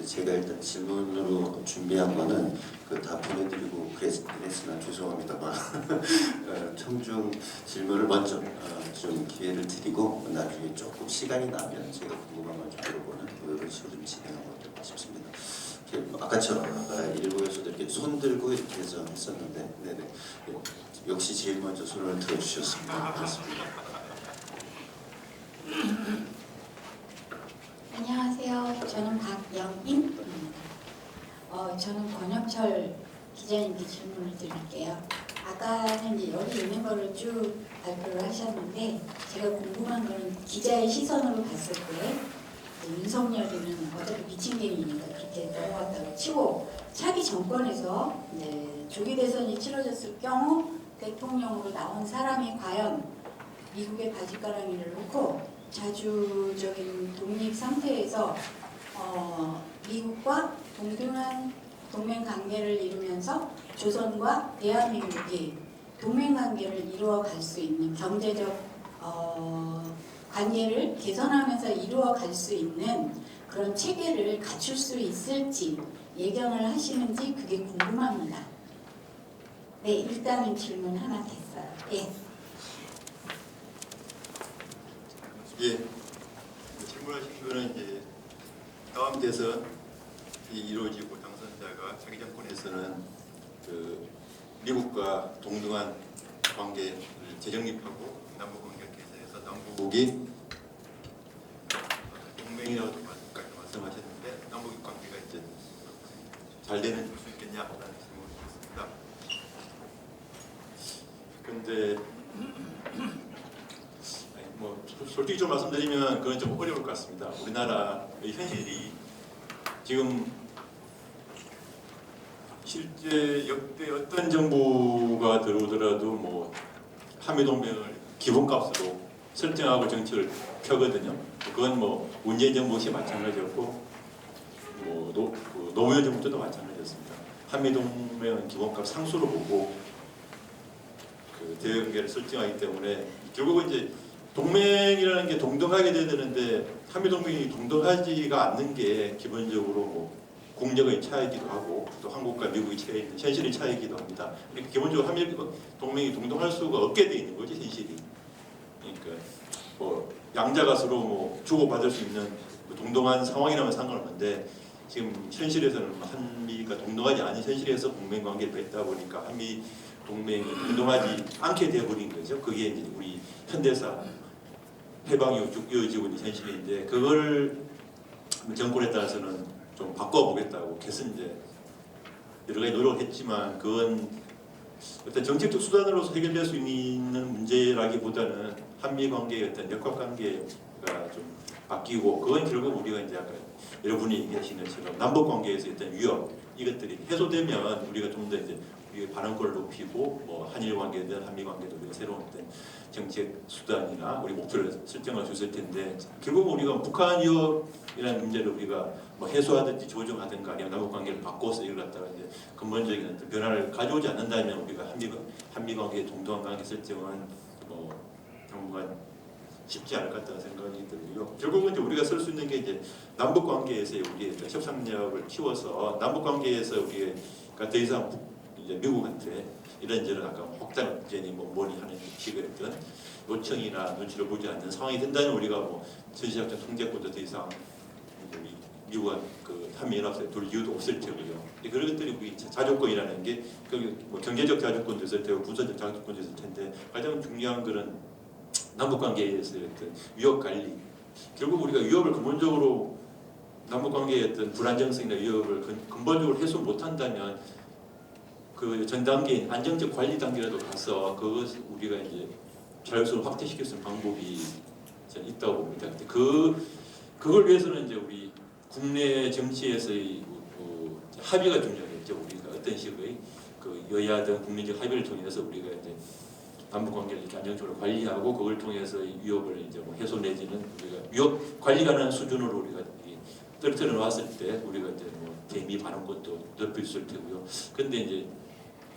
제가 일단 질문으로 준비한 거는 다 보내드리고 그랬으나 죄송합니다만 청중 질문을 먼저 좀 기회를 드리고 나중에 조금 시간이 나면 제가 궁금한 걸 좀 물어보는 그런 식으로 좀 진행하고 싶습니다. 아까처럼 아까 일부에서도 이렇게 손 들고 이렇게 해서 했었는데 네네 역시 제일 먼저 손을 들어주셨습니다. 그렇습니다. 안녕하세요. 저는 박영인입니다. 저는 권혁철 기자님께 질문을 드릴게요. 아까는 이제 여기 있는 거를 쭉 발표를 하셨는데 제가 궁금한 거는 기자의 시선으로 봤을 때 윤석열이는 어차피 미친 개미니까 그렇게 넘어갔다고 치고 차기 정권에서 이제 조기 대선이 치러졌을 경우 대통령으로 나온 사람이 과연 미국의 바지가랑이를 놓고 자주적인 독립 상태에서 미국과 동등한 동맹 관계를 이루면서 조선과 대한민국이 동맹 관계를 이루어 갈 수 있는 경제적 관계를 개선하면서 이루어 갈 수 있는 그런 체계를 갖출 수 있을지 예견을 하시는지 그게 궁금합니다. 네, 일단은 질문 하나 됐어요. 예. 예, 질문하신 거는 이제 다음 대선이 이루어지고 당선자가 자기 정권에서는 그 미국과 동등한 관계를 재정립하고 남북 관계를 개선해서 남북이 동맹이라고도 말씀하셨는데 남북 관계가 이제 잘 되는 수 있겠냐라는 질문을 드렸습니다. 근데 뭐 솔직히 좀 말씀드리면 그건 좀 어려울 것 같습니다. 우리나라의 현실이 지금 실제 역대 어떤 정부가 들어오더라도 뭐 한미동맹을 기본값으로 설정하고 정책을 펴거든요. 그건 뭐 문재인 정부 시 마찬가지였고 뭐 노무현 정부 때도 마찬가지였습니다. 한미동맹은 기본값 상수로 보고 그 대외관계를 설정하기 때문에 결국은 이제 동맹이라는 게 동등하게 돼야 되는데 한미동맹이 동등하지가 않는 게 기본적으로 뭐 국력의 차이기도 하고 또 한국과 미국의 차이 있는 현실의 차이기도 합니다. 그러니까 기본적으로 한미동맹이 동등할 수가 없게 돼 있는 거지 현실이. 그러니까 뭐 양자가 서로 뭐 주고받을 수 있는 동등한 상황이라면 상관없는데 지금 현실에서는 한미가 동등하지 않은 현실에서 동맹 관계를 맺다 보니까 한미 동맹이 동등하지 않게 되어버린 거죠. 그게 이제 우리 현대사 해방이 이어지고 있는 현실인데 그걸 정권에 따라서는 좀 바꿔보겠다고 개선 이제 여러 가지 노력을 했지만 그건 어떤 정책적 수단으로서 해결될 수 있는 문제라기보다는 한미 관계의 어떤 역학관계가 좀 바뀌고 그건 결국 우리가 이제 아까 여러분이 얘기하시는 것처럼 남북 관계에서 어떤 위협 이것들이 해소되면 우리가 좀 더 이제 우리의 반응권을 높이고 뭐 한일 관계든 한미 관계도 우리가 새로운 어떤 정책 수단이나 우리 목표를 설정할 수 있을 텐데 결국 우리가 북한 위협이라는 문제를 우리가 뭐 해소하든지 조정하든가 아니면 남북 관계를 바꿔서 이걸 갖다가 이제 근본적인 어떤 변화를 가져오지 않는다면 우리가 한미 관계의 동등한 관계 설정은 뭐 당분간 쉽지 않을 것 같다는 생각이 들고요. 결국은 이제 우리가 쓸 수 있는 게 이제 남북 관계에서 우리의 협상력을 키워서 남북 관계에서 우리가 더 이상 이제 미국한테 이런저런 아까 혹단전이 뭐니 하는 식의 어떤 요청이나 눈치를 보지 않는 상황이 된다면 우리가 뭐 전시작전 통제권도 더 이상 우리 미국과 그 한미연합사에 둘 이유도 없을 테고요. 그런 것들이 우리 자주권이라는 게 뭐 경제적 자주권도 있을 테고 군사적 자주권도 있을 텐데 가장 중요한 것은 남북 관계에서의 어떤 위협 관리. 결국 우리가 위협을 근본적으로 남북 관계의 어떤 불안정성이나 위협을 근본적으로 해소 못한다면 그 전 단계인 안정적 관리 단계라도 가서 그것을 우리가 이제 자율성을 확대시킬 수 있는 방법이 저는 있다고 봅니다. 근데 그걸 위해서는 이제 우리 국내 정치에서의 합의가 중요하겠죠. 우리가 어떤 식의 그 여야든 국민적 합의를 통해서 우리가 이제 남북 관계를 이렇게 안정적으로 관리하고 그걸 통해서 위협을 이제 뭐 해소 내지는 우리가 위협 관리가 하는 수준으로 우리가 떨어뜨려 놨을 때 우리가 이제 뭐 대미 반응권도 넓힐 수 있을 테고요. 근데 이제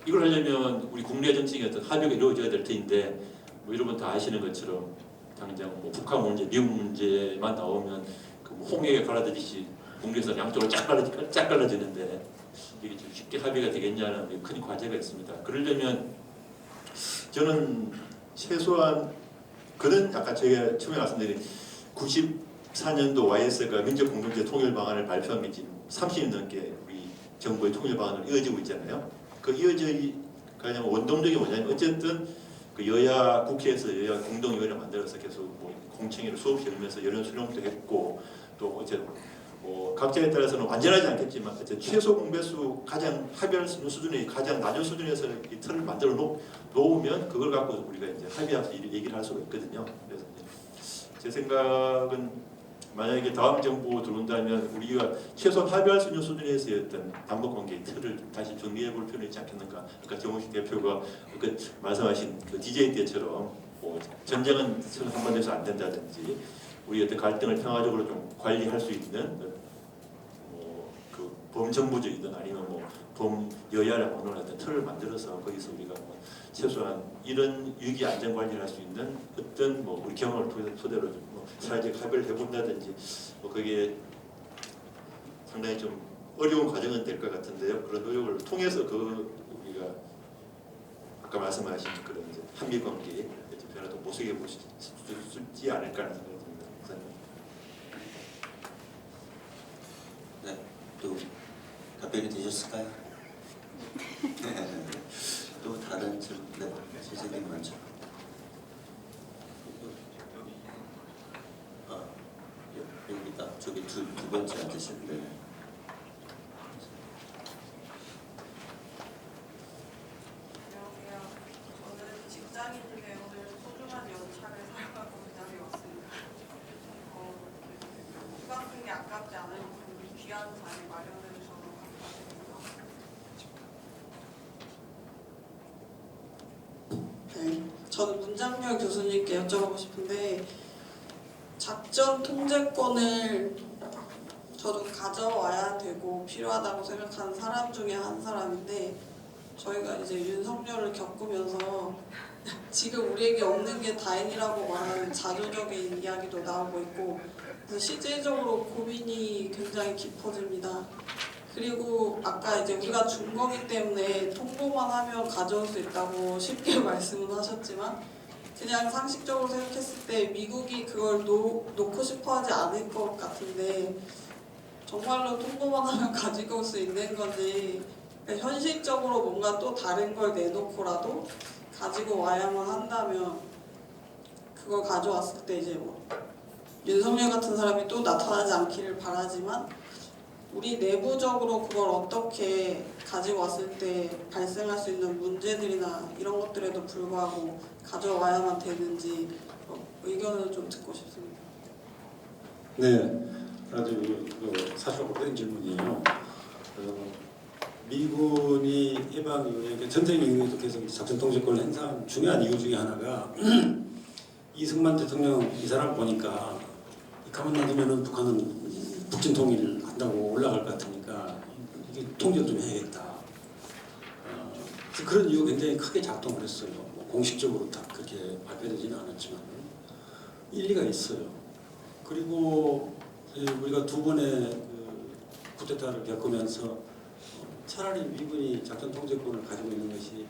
이걸 하려면 우리 국내 정치의 어떤 합의가 이루어져야 될 텐데 뭐 여러분 다 아시는 것처럼 당장 뭐 북한 문제, 미국 문제만 나오면 그뭐 홍해에 갈라지듯이 국내에서 양쪽으로 쫙 갈라지는데 이게 좀 쉽게 합의가 되겠냐는 큰 과제가 있습니다. 그러려면 저는 최소한 그런 아까 제가 처음에 말씀드린 94년도 YS가 민족공동체 통일 방안을 발표한 게 지금 30년 넘게 우리 정부의 통일 방안으로 이어지고 있잖아요. 그 이어지가냐면 원동력이 뭐냐면 어쨌든 그 여야 국회에서 여야 공동위원회를 만들어서 계속 뭐 공청회를 수없이 열면서 여론 수렴도 했고 또 어쨌든 뭐 각자에 따라서는 완전하지 않겠지만 어쨌든 최소 공배수 가장 합의할 수 있는 수준의 가장 낮은 수준에서 이 틀을 만들어 놓으면 그걸 갖고 우리가 이제 합의해서 얘기를 할 수가 있거든요. 그래서 제 생각은 만약에 다음 정부 들어온다면 우리가 최소 합의할 수 있는 수준에서의 어떤 남북관계의 틀을 다시 정리해 볼 필요는 있지 않겠는가. 아까 정우식 대표가 그 말씀하신 그 DJ 때처럼 뭐 전쟁은 한 번 돼서 안 된다든지 우리 어떤 갈등을 평화적으로 좀 관리할 수 있는 그 범정부적이든 아니면 뭐 범여야를 막는 어떤 틀을 만들어서 거기서 우리가 뭐 최소한 이런 위기 안전 관리를 할 수 있는 어떤 뭐 우리 경험을 토대로 뭐 사회적 합의를 해본다든지 뭐 그게 상당히 좀 어려운 과정은 될 것 같은데요. 그런 노력을 통해서 그 우리가 아까 말씀하신 그런 이제 한미 관계의 변화도 모색해 볼 수 있지 않을까라는 생각이 듭니다. 네, 또 답변이 되셨을까요? 또 다른 질문, 네, 선생님 먼저. 여기다 저기 두 번째 앉으신데. 안녕하세요. 저는 직장인인데 오늘 소중한 연차를 사용하고 이 자리에 왔습니다. 시간 쓴 게 아깝지 않을 만큼 귀한 자리 마련해 주셔서 감사드립니다. 네, 저는 문장열 교수님께 여쭤보고 싶은데 작전 통제권을 저도 가져와야 되고 필요하다고 생각하는 사람 중에 한 사람인데 저희가 이제 윤석열을 겪으면서 지금 우리에게 없는 게 다행이라고 말하는 자조적인 이야기도 나오고 있고 그래서 실질적으로 고민이 굉장히 깊어집니다. 그리고 아까 이제 우리가 준 거기 때문에 통보만 하면 가져올 수 있다고 쉽게 말씀은 하셨지만 그냥 상식적으로 생각했을 때 미국이 그걸 놓고 싶어 하지 않을 것 같은데 정말로 통보만 하면 가지고 올 수 있는 건지 그러니까 현실적으로 뭔가 또 다른 걸 내놓고라도 가지고 와야만 한다면 그걸 가져왔을 때 이제 뭐 윤석열 같은 사람이 또 나타나지 않기를 바라지만 우리 내부적으로 그걸 어떻게 가지고 왔을 때 발생할 수 있는 문제들이나 이런 것들에도 불구하고 가져와야만 되는지 의견을 좀 듣고 싶습니다. 네, 아주 사실 오래된 질문이에요. 미군이 해방 이후에 전쟁 이후에도 계속 작전 통제권을 행사한 중요한 이유 중에 하나가 이승만 대통령 이 사람 보니까 가만 놔두면은 북한은 북진 통일 한다고 올라갈 것 같으니까 이게 통제를 좀 해야겠다. 그래서 그런 이유가 굉장히 크게 작동을 했어요. 뭐 공식적으로 다 그렇게 발표되지는 않았지만 일리가 있어요. 그리고 우리가 두 번의 그 쿠데타를 겪으면서 차라리 미군이 작전 통제권을 가지고 있는 것이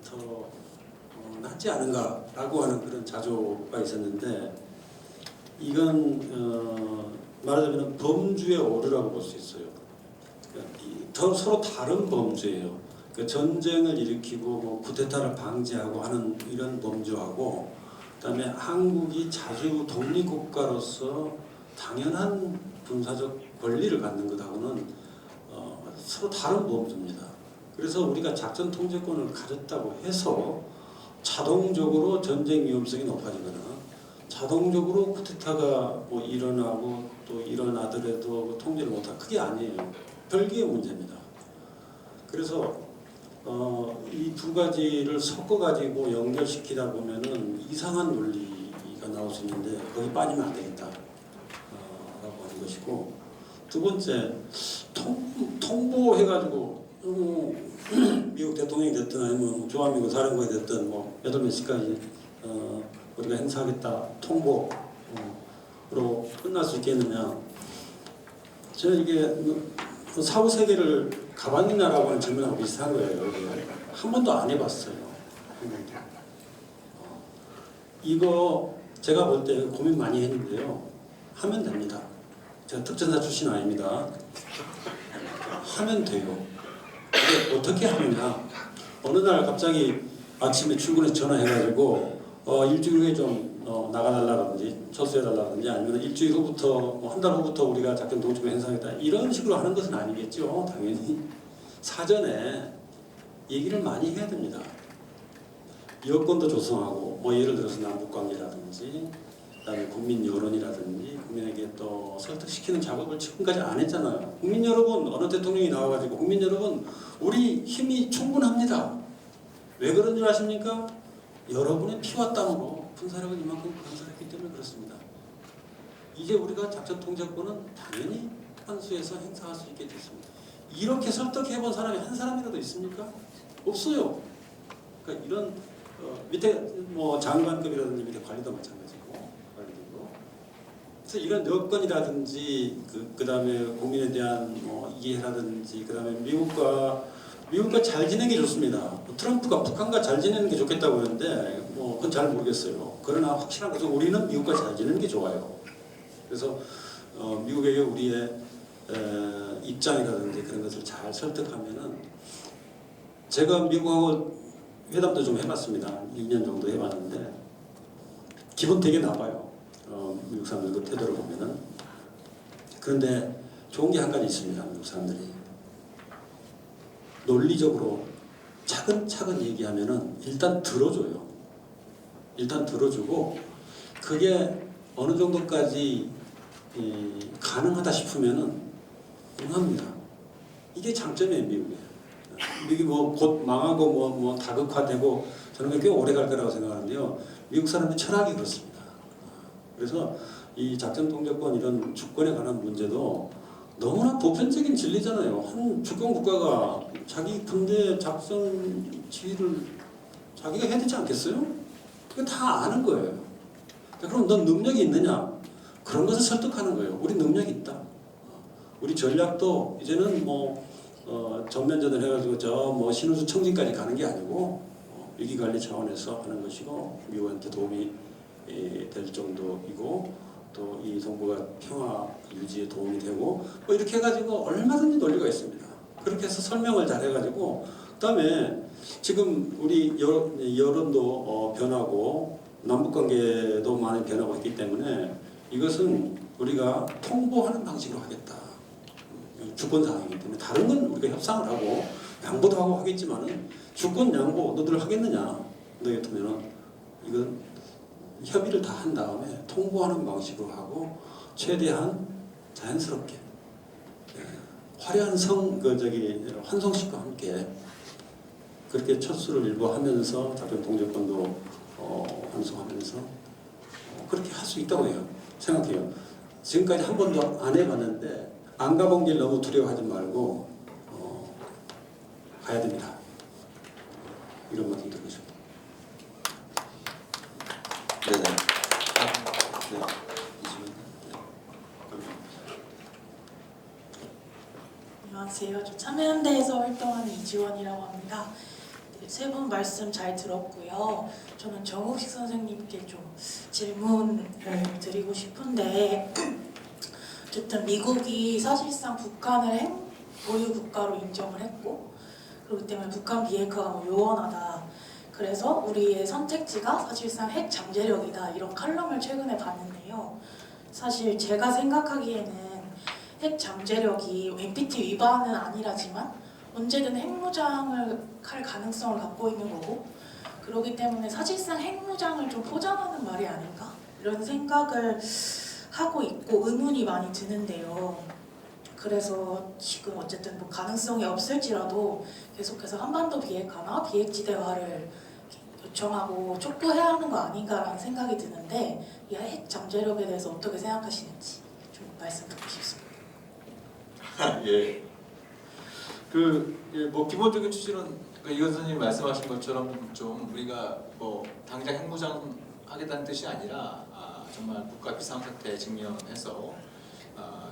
더 낫지 않은가라고 하는 그런 자조가 있었는데 이건 말하자면 범주의 오류라고 볼 수 있어요. 그러니까 서로 다른 범주예요. 그러니까 전쟁을 일으키고 뭐 쿠데타를 방지하고 하는 이런 범주하고 그다음에 한국이 자주 독립국가로서 당연한 군사적 권리를 갖는 것하고는 서로 다른 범주입니다. 그래서 우리가 작전 통제권을 가졌다고 해서 자동적으로 전쟁 위험성이 높아지거나 자동적으로 쿠데타가 뭐 일어나고 또 일어나더라도 통제를 못하고 그게 아니에요. 별개의 문제입니다. 그래서 이 두 가지를 섞어가지고 연결시키다 보면은 이상한 논리가 나올 수 있는데 거기 빠지면 안 되겠다 라고 하는 것이고 두 번째 통보해가지고 미국 대통령이 됐든 아니면 주한미군 사령부가 됐든 뭐 8몇 시까지 우리가 행사하겠다 통보로 끝날 수 있겠느냐. 저는 이게 사후 세계를 가방이냐라고 하는 질문하고 비슷한 거예요. 한 번도 안 해봤어요. 이거 제가 볼 때 고민 많이 했는데요. 하면 됩니다. 제가 특전사 출신 아닙니다. 하면 돼요. 근데 어떻게 하느냐. 어느 날 갑자기 아침에 출근해서 전화해가지고 일주일 후에 좀 나가달라든지 철수해달라든지 아니면 일주일 후부터 한 달 후부터 우리가 작전 동치고 행사하겠다 이런 식으로 하는 것은 아니겠죠. 당연히 사전에 얘기를 많이 해야 됩니다. 여건도 조성하고 뭐 예를 들어서 남북관계라든지 그다음에 국민 여론이라든지 국민에게 또 설득시키는 작업을 지금까지 안 했잖아요. 국민 여러분 어느 대통령이 나와가지고 국민 여러분 우리 힘이 충분합니다. 왜 그런 줄 아십니까? 여러분의 피와 땀으로 군사력을 이만큼 건설했기 때문에 그렇습니다. 이제 우리가 작전 통제권은 당연히 환수해서 행사할 수 있게 됐습니다. 이렇게 설득해본 사람이 한 사람이라도 있습니까? 없어요. 그러니까 이런 밑에 뭐 장관급이라든지 밑에 관리도 마찬가지고 관리도. 그래서 이런 여건이라든지 그다음에 국민에 대한 이해라든지 그다음에 미국과 잘 지내는 게 좋습니다. 트럼프가 북한과 잘 지내는 게 좋겠다고 하는데 그건 잘 모르겠어요. 그러나 확실한 것은 우리는 미국과 잘 지내는 게 좋아요. 그래서 미국에게 우리의 입장이라든지 그런 것을 잘 설득하면은 제가 미국하고 회담도 좀 해봤습니다. 2년 정도 해봤는데 기분 되게 나빠요. 미국 사람들 그 태도를 보면은. 그런데 좋은 게 한 가지 있습니다. 미국 사람들이 논리적으로 차근차근 얘기하면은 일단 들어줘요. 일단 들어주고 그게 어느 정도까지 가능하다 싶으면은 응합니다. 이게 장점이에요, 미국에. 미국이 곧 망하고 뭐 다극화되고 저는 꽤 오래 갈 거라고 생각하는데요. 미국 사람들의 철학이 그렇습니다. 그래서 이 작전 통제권 이런 주권에 관한 문제도 너무나 보편적인 진리잖아요. 한 주권 국가가 자기 군대 작전 지휘를 자기가 해야 되지 않겠어요? 그거 다 아는 거예요. 그럼 넌 능력이 있느냐? 그런 것을 설득하는 거예요. 우리 능력이 있다. 우리 전략도 이제는 전면전을 해가지고 신우수 청진까지 가는 게 아니고 위기관리 차원에서 하는 것이고 미국한테 도움이 될 정도이고 또 이 동북아 평화 유지에 도움이 되고 이렇게 해가지고 얼마든지 논리가 있습니다. 그렇게 해서 설명을 잘 해가지고 그다음에 지금 우리 여론도 변하고 남북관계도 많이 변하고 있기 때문에 이것은 우리가 통보하는 방식으로 하겠다. 주권 사항이기 때문에 다른 건 우리가 협상을 하고 양보도 하고 하겠지만은 주권 양보 너들 하겠느냐? 너희 같으면은 이건 협의를 다 한 다음에 통보하는 방식으로 하고 최대한 자연스럽게 화려한 환송식과 함께 그렇게 철수를 일부 하면서 작전 통제권도 환수하면서 그렇게 할 수 있다고 해요. 생각해요. 지금까지 한 번도 안 해봤는데 안 가본 길 너무 두려워하지 말고 가야 됩니다. 이런 말씀 드리고 싶습니다. 네네. 네. 안녕하세요. 저 참여연대에서 활동하는 이지원이라고 합니다. 세 분 말씀 잘 들었고요. 저는 정욱식 선생님께 좀 질문을 드리고 싶은데 어쨌든 미국이 사실상 북한을 핵 보유 국가로 인정을 했고 그렇기 때문에 북한 비핵화가 요원하다. 그래서 우리의 선택지가 사실상 핵 잠재력이다. 이런 칼럼을 최근에 봤는데요. 사실 제가 생각하기에는 핵 잠재력이 NPT 위반은 아니라지만 언제든 핵무장을 할 가능성을 갖고 있는 거고 그렇기 때문에 사실상 핵무장을 좀 포장하는 말이 아닌가 이런 생각을 하고 있고 의문이 많이 드는데요. 그래서 지금 어쨌든 뭐 가능성이 없을지라도 계속해서 한반도 비핵화나 비핵지대화를 요청하고 촉구해야 하는 거 아닌가라는 생각이 드는데 이 핵 잠재력에 대해서 어떻게 생각하시는지 좀 말씀 듣고 싶습니다. 예. 기본적인 취지는 이 교수님 말씀하신 것처럼 좀 우리가 뭐 당장 핵무장 하겠다는 뜻이 아니라 정말 국가 비상사태에 직면해서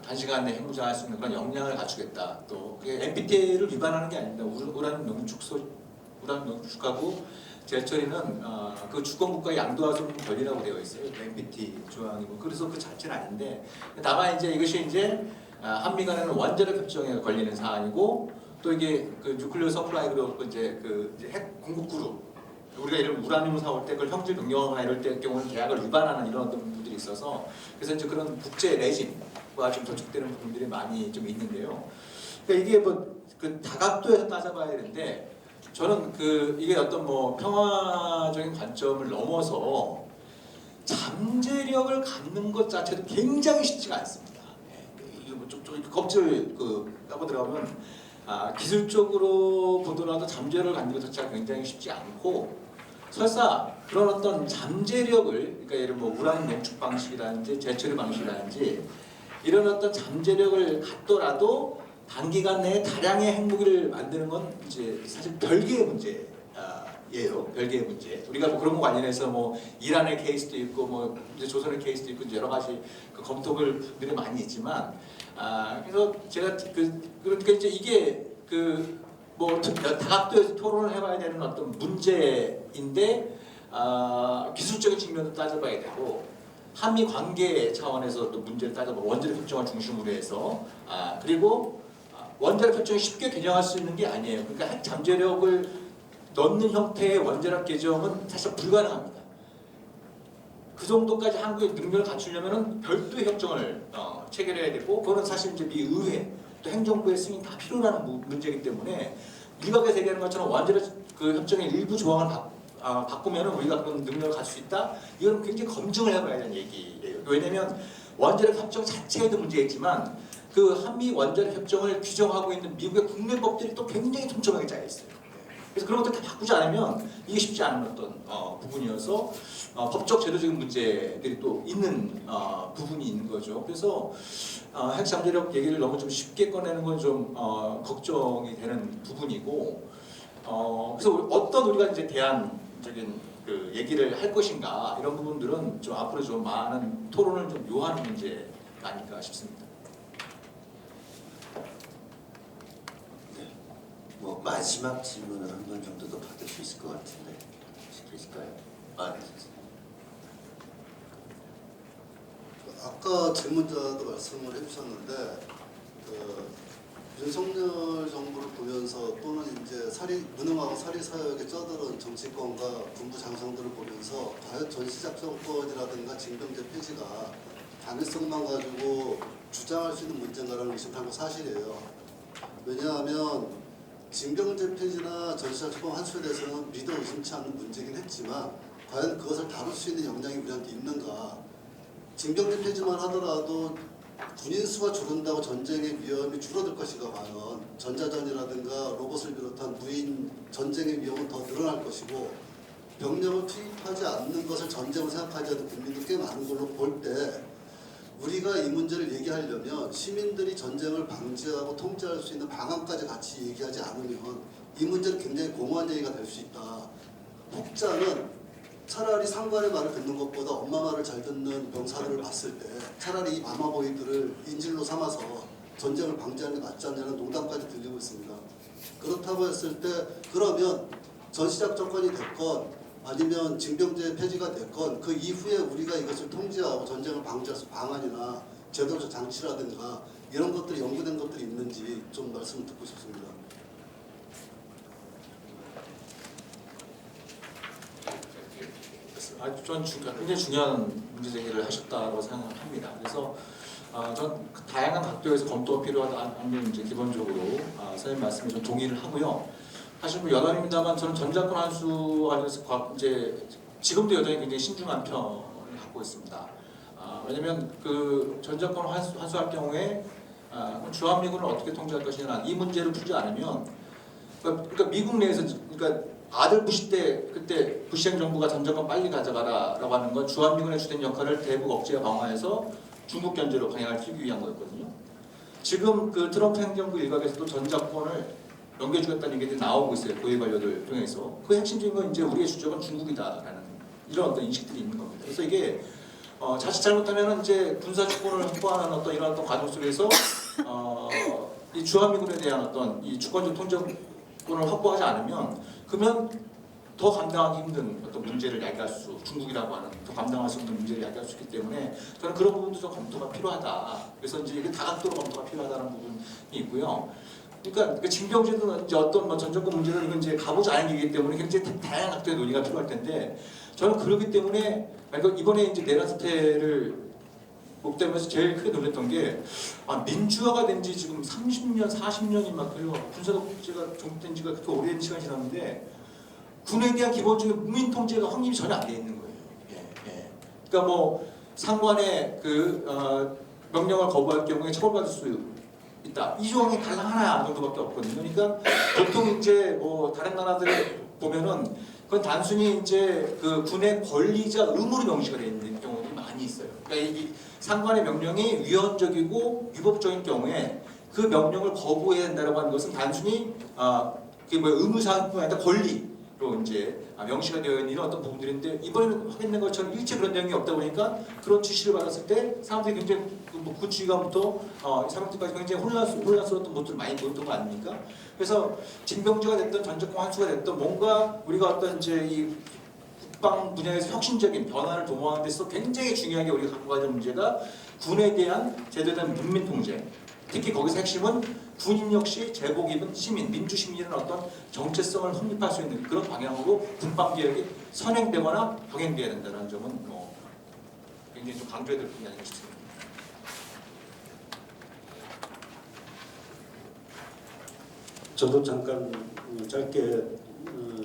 단시간 내에 핵무장할 수 있는 그런 역량을 갖추겠다. 또 그게 NPT를 위반하는 게 아닙니다. 우라늄 농축하고 재처리는 그 주권국가의 양도하손 권리라고 되어 있어요. NPT 조항이고 그래서 그 자체는 아닌데 다만 이제 이것이 이제 한미 간에는 원자력 협정에 걸리는 사안이고 또 이게 그 뉴클리어 서플라이 그룹 이제 그 이제 핵 공급 그룹 우리가 이런 우라늄 사올 때 그걸 형질 변경하거나 이럴 때 경우는 계약을 위반하는 이런 어떤 부분들이 있어서 그래서 이제 그런 국제 레짐과 좀 저촉되는 부분들이 많이 좀 있는데요. 그러니까 이게 뭐 그 다각도에서 따져봐야 되는데 저는 그 이게 어떤 뭐 평화적인 관점을 넘어서 잠재력을 갖는 것 자체도 굉장히 쉽지가 않습니다. 이게 뭐 좀 겁질 까고 들어가면 기술적으로 보더라도 잠재력을 갖는 것 자체가 굉장히 쉽지 않고 설사 그런 어떤 잠재력을 그러니까 예를 뭐 우라늄 농축 방식이라든지 재처리 방식이라든지 이런 어떤 잠재력을 갖더라도 단기간 내에 다량의 핵무기를 만드는 건 이제 사실 별개의 문제예요. 별개의 문제. 우리가 뭐 그런 거 관련해서 뭐 이란의 케이스도 있고 뭐 이제 조선의 케이스도 있고 이제 여러 가지 그 검토들이 많이 있지만 그래서 제가 그러니까 이제 이게 그 뭐 다각도에서 토론을 해봐야 되는 어떤 문제인데 기술적인 측면도 따져봐야 되고 한미 관계 차원에서 또 문제를 따져보고 원자력 협정을 중심으로 해서 그리고 원자력 협정이 쉽게 개정할 수 있는 게 아니에요. 그러니까 핵 잠재력을 넣는 형태의 원자력 개정은 사실 불가능합니다. 그 정도까지 한국의 능력을 갖추려면 별도의 협정을 체결해야 되고 그거는 사실 이제 미 의회 또 행정부의 승인 다 필요한 문제이기 때문에 일각에서 얘기하는 것처럼 원자력 그 협정의 일부 조항을 바꾸면 우리가 그런 능력을 갖출 수 있다? 이건 굉장히 검증을 해봐야 되는 얘기예요. 왜냐하면 원자력 협정 자체에도 문제가 있지만 그 한미 원자력 협정을 규정하고 있는 미국의 국내법들이 또 굉장히 촘촘하게 짜여 있어요. 그래서 그런 것들 다 바꾸지 않으면 이게 쉽지 않은 어떤 부분이어서 법적 제도적인 문제들이 또 있는 부분이 있는 거죠. 그래서 핵 잠재력 얘기를 너무 좀 쉽게 꺼내는 건 좀 걱정이 되는 부분이고 그래서 어떤 우리가 이제 대안적인 그 얘기를 할 것인가 이런 부분들은 좀 앞으로 좀 많은 토론을 좀 요하는 문제가 아닐까 싶습니다. 뭐 마지막 질문을 한 번 정도 더 받을 수 있을 것 같은데 있을까요? 네. 아까 질문자도 말씀을 해주셨는데 윤석열 정부를 보면서 또는 이제 무능하고 사리사욕에 쩌들은 정치권과 군부 장성들을 보면서 과연 전시작전권이라든가 징병제 폐지가 당위성만 가지고 주장할 수 있는 문제인가라는 의심한 거 사실이에요. 왜냐하면 징병제 폐지나 전시작전권 환수에 대해서는 믿어 의심치 않는 문제긴 했지만 과연 그것을 다룰 수 있는 역량이 우리한테 있는가. 징병제 폐지만 하더라도 군인 수가 줄은다고 전쟁의 위험이 줄어들 것인가 과연 전자전이라든가 로봇을 비롯한 무인 전쟁의 위험은 더 늘어날 것이고 병력을 투입하지 않는 것을 전쟁으로 생각하지 않는 국민도 꽤 많은 걸로 볼 때 우리가 이 문제를 얘기하려면 시민들이 전쟁을 방지하고 통제할 수 있는 방안까지 같이 얘기하지 않으면 이 문제는 굉장히 공허한 얘기가 될 수 있다. 혹자는 차라리 상관의 말을 듣는 것보다 엄마 말을 잘 듣는 병사들을 봤을 때 차라리 이 마마보이들을 인질로 삼아서 전쟁을 방지하는 게 낫지 않냐는 농담까지 들리고 있습니다. 그렇다고 했을 때 그러면 전시작전권이 됐건 아니면 징병제 폐지가 됐건 그 이후에 우리가 이것을 통제하고 전쟁을 방지할 수 방안이나 제도적 장치라든가 이런 것들이 연구된 것들이 있는지 좀 말씀을 듣고 싶습니다. 전 굉장히 중요한 문제 제기를 하셨다고 생각합니다. 그래서 전 다양한 각도에서 검토가 필요하다는 이제 기본적으로 선생님 말씀에 좀 동의를 하고요. 사실 뭐 여담입니다만 저는 전자권 환수 관련해서 이제 지금도 여전히 굉장히 신중한 편을 갖고 있습니다. 왜냐하면 그 전자권 환수할 경우에 주한미군을 어떻게 통제할 것이냐 이 문제를 풀지 않으면 그러니까 미국 내에서 그러니까 아들 부시 때 그때 부시 행정부가 전자권 빨리 가져가라라고 하는 건 주한미군의 주된 역할을 대북 억제와 방어해서 중국 견제로 방향을 틀기 위한 거였거든요. 지금 그 트럼프 행정부 일각에서도 전자권을 넘겨주겠다는 얘기들이 나오고 있어요. 고위 관료들 통해서. 그 핵심적인 건 이제 우리의 주적은 중국이다라는 이런 어떤 인식들이 있는 겁니다. 그래서 이게 자칫 잘못하면 이제 군사 주권을 확보하는 어떤 이런 어떤 과정 속에서 이 주한미군에 대한 어떤 이 주권적 통제권을 확보하지 않으면 그러면 더 감당하기 힘든 어떤 문제를 야기할 수, 중국이라고 하는 더 감당할 수 없는 문제를 야기할 수 있기 때문에 저는 그런 부분도 좀 검토가 필요하다. 그래서 이제 이게 다각도로 검토가 필요하다는 부분이 있고요. 그러니까 그 징병제도 이제 어떤 뭐 전정권 문제는 이건 이제 가보지 않은 얘기이기 때문에 굉장히 다양한 각도의 논의가 필요할 텐데 저는 그렇기 때문에 그러니까 이번에 이제 내란 사태를 목대면서 제일 크게 놀랐던 게 민주화가 된 지 지금 30년, 40년이 막 흘러 군사독재가 종된 지가 그렇게 오랜 시간이 지났는데 군에 대한 기본적인 국민 통제가 확립이 전혀 안 돼 있는 거예요. 예. 그러니까 뭐 상관의 그 명령을 거부할 경우에 처벌받을 수 있다. 이 조항이 단 하나 정도밖에 없거든요. 그러니까 보통 이제 뭐 다른 나라들 보면은 그건 단순히 이제 그 군의 권리자 의무로 명시가 되어 있는 경우들이 많이 있어요. 그러니까 이 상관의 명령이 위헌적이고 위법적인 경우에 그 명령을 거부해야 된다고 하는 것은 단순히 그게 뭐 의무사항뿐만 아니라 권리로 이제 명시가 되어 있는 이런 어떤 부분들인데 이번에는 확인된 것처럼 일체 그런 내용이 없다 보니까 그런 지시를 받았을 때 사람들이 굉장히 그 지휘관부터 사람들까지 굉장히 혼란스러웠던 것들 많이 보였던 거 아닙니까? 그래서 징병제가 됐든 전적권 환수가 됐든 뭔가 우리가 어떤 이제 이 국방 분야에서 혁신적인 변화를 도모하는 데서 굉장히 중요하게 우리가 갖고 가야 되는 문제가 군에 대한 제대로 된 문민 통제. 특히 거기서 핵심은 군인 역시 제복 입은 시민, 민주시민이라는 어떤 정체성을 확립할 수 있는 그런 방향으로 국방개혁이 선행되거나 병행돼야 된다는 점은 굉장히 좀 강조해야 될 부분이 아닌가 싶습니다. 저도 잠깐 짧게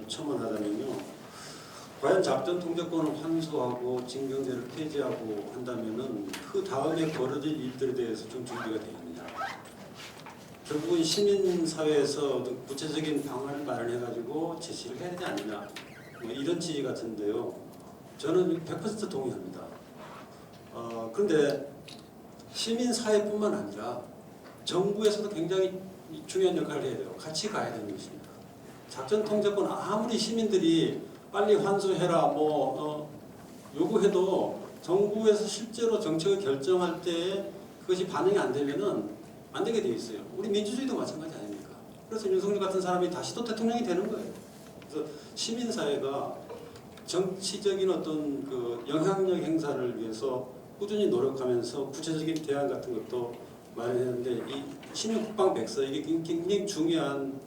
첨언하자면요. 과연 작전 통제권을 환수하고 징병제를 폐지하고 한다면은 그 다음에 벌어질 일들에 대해서 좀 준비가 되어 있느냐. 결국은 시민 사회에서 구체적인 방안을 마련해가지고 제시를 해야 되지 않느냐. 뭐 이런 지지 같은데요. 저는 100% 동의합니다. 그런데 시민 사회뿐만 아니라 정부에서도 굉장히 중요한 역할을 해야 돼요. 같이 가야 되는 것입니다. 작전 통제권 아무리 시민들이 빨리 환수해라 요구해도 정부에서 실제로 정책을 결정할 때 그것이 반영이 안 되면은 안 되게 돼 있어요. 우리 민주주의도 마찬가지 아닙니까? 그래서 윤석열 같은 사람이 다시 또 대통령이 되는 거예요. 그래서 시민 사회가 정치적인 어떤 그 영향력 행사를 위해서 꾸준히 노력하면서 구체적인 대안 같은 것도 마련했는데 이 시민 국방 백서 이게 굉장히 중요한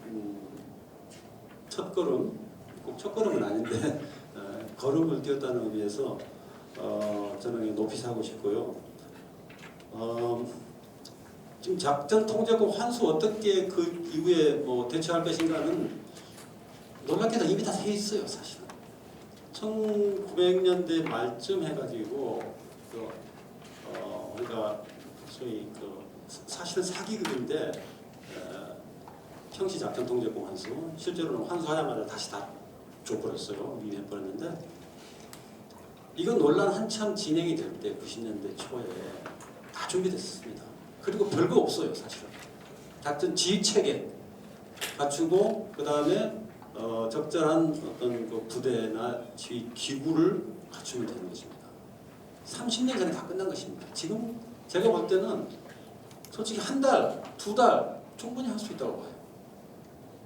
첫걸음, 꼭 첫걸음은 아닌데 걸음을 띄웠다는 의미에서 저는 높이 사고 싶고요. 지금 작전 통제권 환수 어떻게 그 이후에 뭐 대처할 것인가는 놀랍게도 이미 다 돼 있어요, 사실은. 1900년대 말쯤 해가지고 그러니까 소위 사실은 사기급인데 형시 작전 통제권 환수 실제로는 환수하자마자 다시 다 줘버렸어요. 이미 해버렸는데 이건 논란 한참 진행이 될 때 90년대 초에 다 준비됐습니다. 그리고 별거 없어요, 사실은. 작전 지휘 체계 갖추고 그 다음에 적절한 어떤 그 부대나 지휘 기구를 갖추면 되는 것입니다. 30년 전에 다 끝난 것입니다. 지금 제가 볼 때는 솔직히 한 달, 두 달 충분히 할 수 있다고 봐요.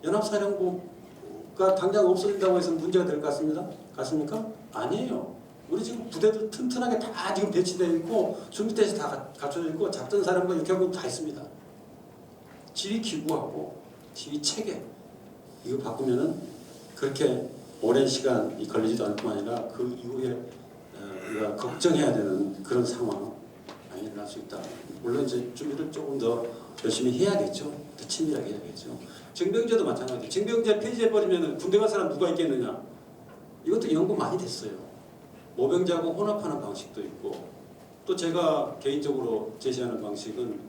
연합사령부가 당장 없어진다고 해서 문제가 될 것 같습니까? 아니에요. 우리 지금 부대들 튼튼하게 다 지금 배치되어 있고 준비돼서 다 갖춰져 있고 작전사령부 육해군 다 있습니다. 지휘 기구하고 지휘 체계 이거 바꾸면은 그렇게 오랜 시간이 걸리지도 않을 뿐 아니라 그 이후에 우리가 걱정해야 되는 그런 상황 많이 일어날 수 있다. 물론 이제 준비를 조금 더 열심히 해야겠죠. 더 친밀하게 해야겠죠. 징병제도 마찬가지. 징병제 폐지해버리면 군대 갈 사람 누가 있겠느냐. 이것도 연구 많이 됐어요. 모병제하고 혼합하는 방식도 있고 또 제가 개인적으로 제시하는 방식은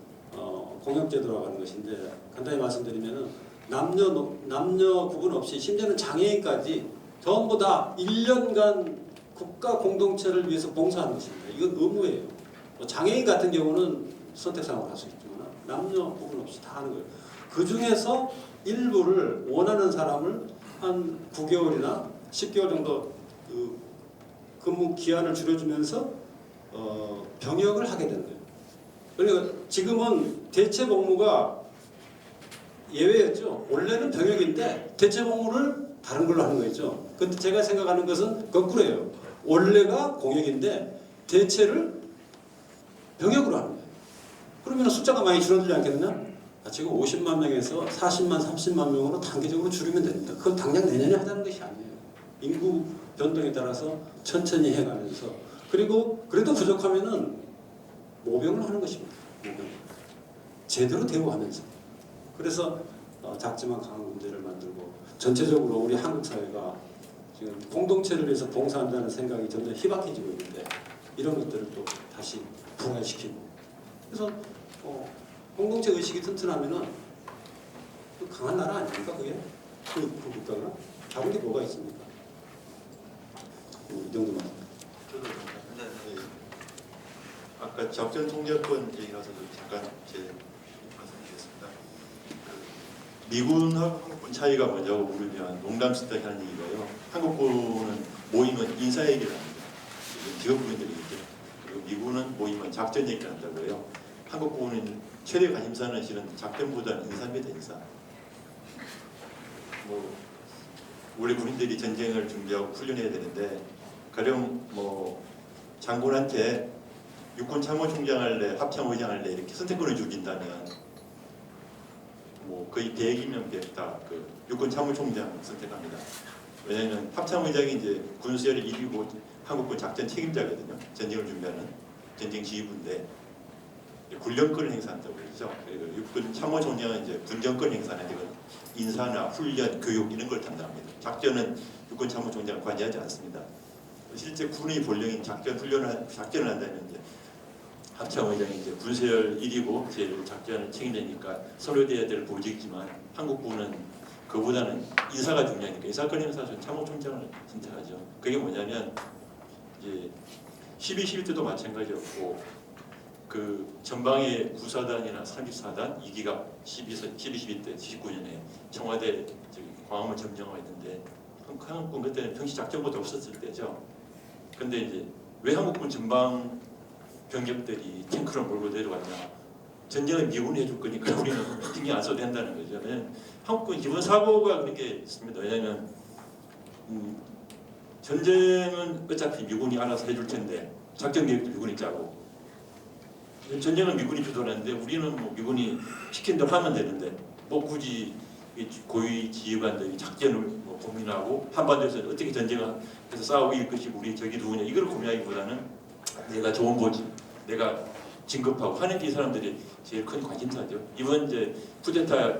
공역제도라고 하는 것인데 간단히 말씀드리면 남녀 구분 없이 심지어는 장애인까지 전부 다 1년간 국가 공동체를 위해서 봉사하는 것입니다. 이건 의무예요. 장애인 같은 경우는 선택사항을 할 수 있지만 남녀 구분 없이 다 하는 거예요. 그 중에서 일부를 원하는 사람을 한 9개월이나 10개월 정도 그 근무 기한을 줄여주면서 병역을 하게 되는 거예요. 그러니까 지금은 대체 복무가 예외였죠. 원래는 병역인데 대체 복무를 다른 걸로 하는 거였죠. 근데 제가 생각하는 것은 거꾸로예요. 원래가 공역인데 대체를 병역으로 하는 거예요. 그러면 숫자가 많이 줄어들지 않겠느냐? 지금 50만 명에서 40만, 30만 명으로 단계적으로 줄이면 됩니다. 그건 당장 내년에 하자는 것이 아니에요. 인구 변동에 따라서 천천히 해가면서 그리고 그래도 부족하면은 모병을 하는 것입니다. 모병. 제대로 대우하면서. 그래서 작지만 강한 군대를 만들고 전체적으로 우리 한국 사회가 지금 공동체를 위해서 봉사한다는 생각이 점점 희박해지고 있는데 이런 것들을 또 다시 부활시키고 그래서 공동체 의식이 튼튼하면은 또 강한 나라 아닙니까 그게? 그 국가가? 다른 게 뭐가 있습니까? 이 정도만. 저도 네. 아까 작전 통제권 얘기라서도 잠깐 제 말씀드리겠습니다. 미군하고 한국군 차이가 뭐냐고 물으면 농담스럽게 하는 얘기가요. 한국군은 모이면 인사 얘기를 합니다. 기업군인들이겠죠. 그리고 미군은 모이면 작전 얘기를 한다고 해요. 한국군은 최대 관심사는 실은 작전보다는 인사입니다. 인사. 뭐 우리 군인들이 전쟁을 준비하고 훈련해야 되는데 가령 뭐 장군한테 육군 참모총장 할래, 합참의장 할래 이렇게 선택권을 주긴다면 뭐 거의 100이면 100 다 그 육군 참모총장 선택합니다. 왜냐하면 합참의장이 이제 군수열이 1위고 한국군 작전 책임자거든요. 전쟁을 준비하는 전쟁 지휘부인데 군령권을 행사한다고 그러죠. 그리고 육군 참모총장은 이제 군정권 행사하는 이건 인사나 훈련, 교육 이런 걸 담당합니다. 작전은 육군 참모총장은 관여하지 않습니다. 실제 군의 본령인 작전을 한다면 이제 합참의장이 이제 군수열 1위고 제일 작전을 책임지니까 선호돼야 될 보직이지만 한국군은 그보다는 인사가 중요하니까 인사권 행사는 참모총장을 선택하죠. 그게 뭐냐면 이제 12.12 때도 마찬가지였고 그 전방의 9사단이나 34단 2기가 12.12 때 79년에 청와대 광화문 점령을 했는데 한국군 그때는 평시 작전보다 없었을 때죠. 근데 이제 왜 한국군 전방 병력들이 탱크를 몰고 내려왔냐? 전쟁은 미군이 해줄 거니까 우리는 신경 안 써도 된다는 거죠. 한국군 기본 사고가 그런 게 있습니다. 왜냐하면 전쟁은 어차피 미군이 알아서 해줄 텐데 작전 계획도 미군이 짜고 전쟁은 미군이 주도하는데 우리는 뭐 미군이 시킨 대로 하면 되는데 뭐 굳이 고위 지휘관들이 작전을 뭐 고민하고 한반도에서 어떻게 전쟁을 해서 싸우고 이길 것이고 우리 적이 누구냐 이걸 고민하기보다는 내가 좋은 보직, 내가 진급하고 하는 게 이 사람들이 제일 큰 관심사죠. 이번 이제 쿠데타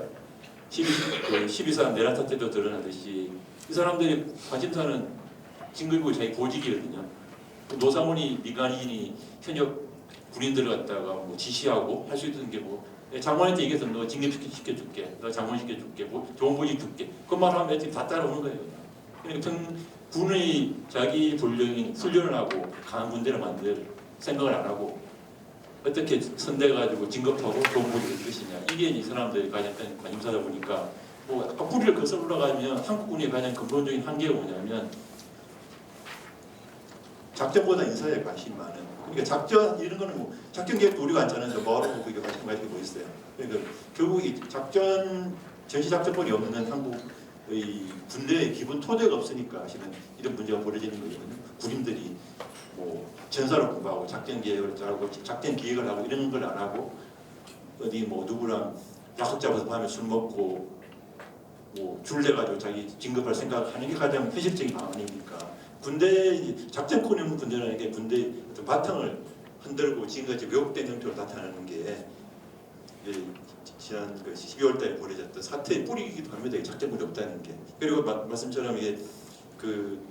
12사 내라타 때도 드러나듯이 이 사람들이 관심사는 진급이고 자기 보직이거든요. 노사모니 민간인이 현역 군인들을 갖다가 뭐 지시하고 할 수 있는 게 뭐 장관한테 얘기해서 너 징집시켜줄게, 너 장관 시켜줄게, 뭐 좋은 보직 줄게. 그만 하면 애들이 다 따라오는 거예요. 그러니까 군의 자기 본령인 훈련을 하고 강한 군대를 만들 생각을 안 하고 어떻게 선대가지고 진급하고 좋은 보직을 줄 것이냐 이게 이 사람들이 가장 큰 관심사다 보니까 뭐 앞구리를 거슬러 올라가면 한국군의 가장 근본적인 한계가 뭐냐면 작전보다 인사에 관심이 많은. 그러니까 작전 이런 거는 뭐 작전 계획도 우리가 안 짜는데 뭐하러 그게 관심 가지고 있어요. 그러니까 결국 이 작전 전시 작전권이 없는 한국의 군대의 기본 토대가 없으니까 사실은 이런 문제가 벌어지는 거거든요. 군인들이 뭐 전사를 공부하고 작전 계획을 짜고 작전 기획을 하고 이런 걸 안 하고 어디 뭐 누구랑 약속 잡아서 밤에 술 먹고 뭐 줄대가지고 자기 진급할 생각하는 게 가장 현실적인 방안이니까. 군대 작전권이 없는 군대라는 게 군대 어떤 바탕을 흔들고 지금까지 왜곡된 형태로 나타나는 게 지난 12월달에 벌어졌던 사태의 뿌리이기도 합니다. 작전권이 없다는 게. 그리고 말씀처럼 이게 그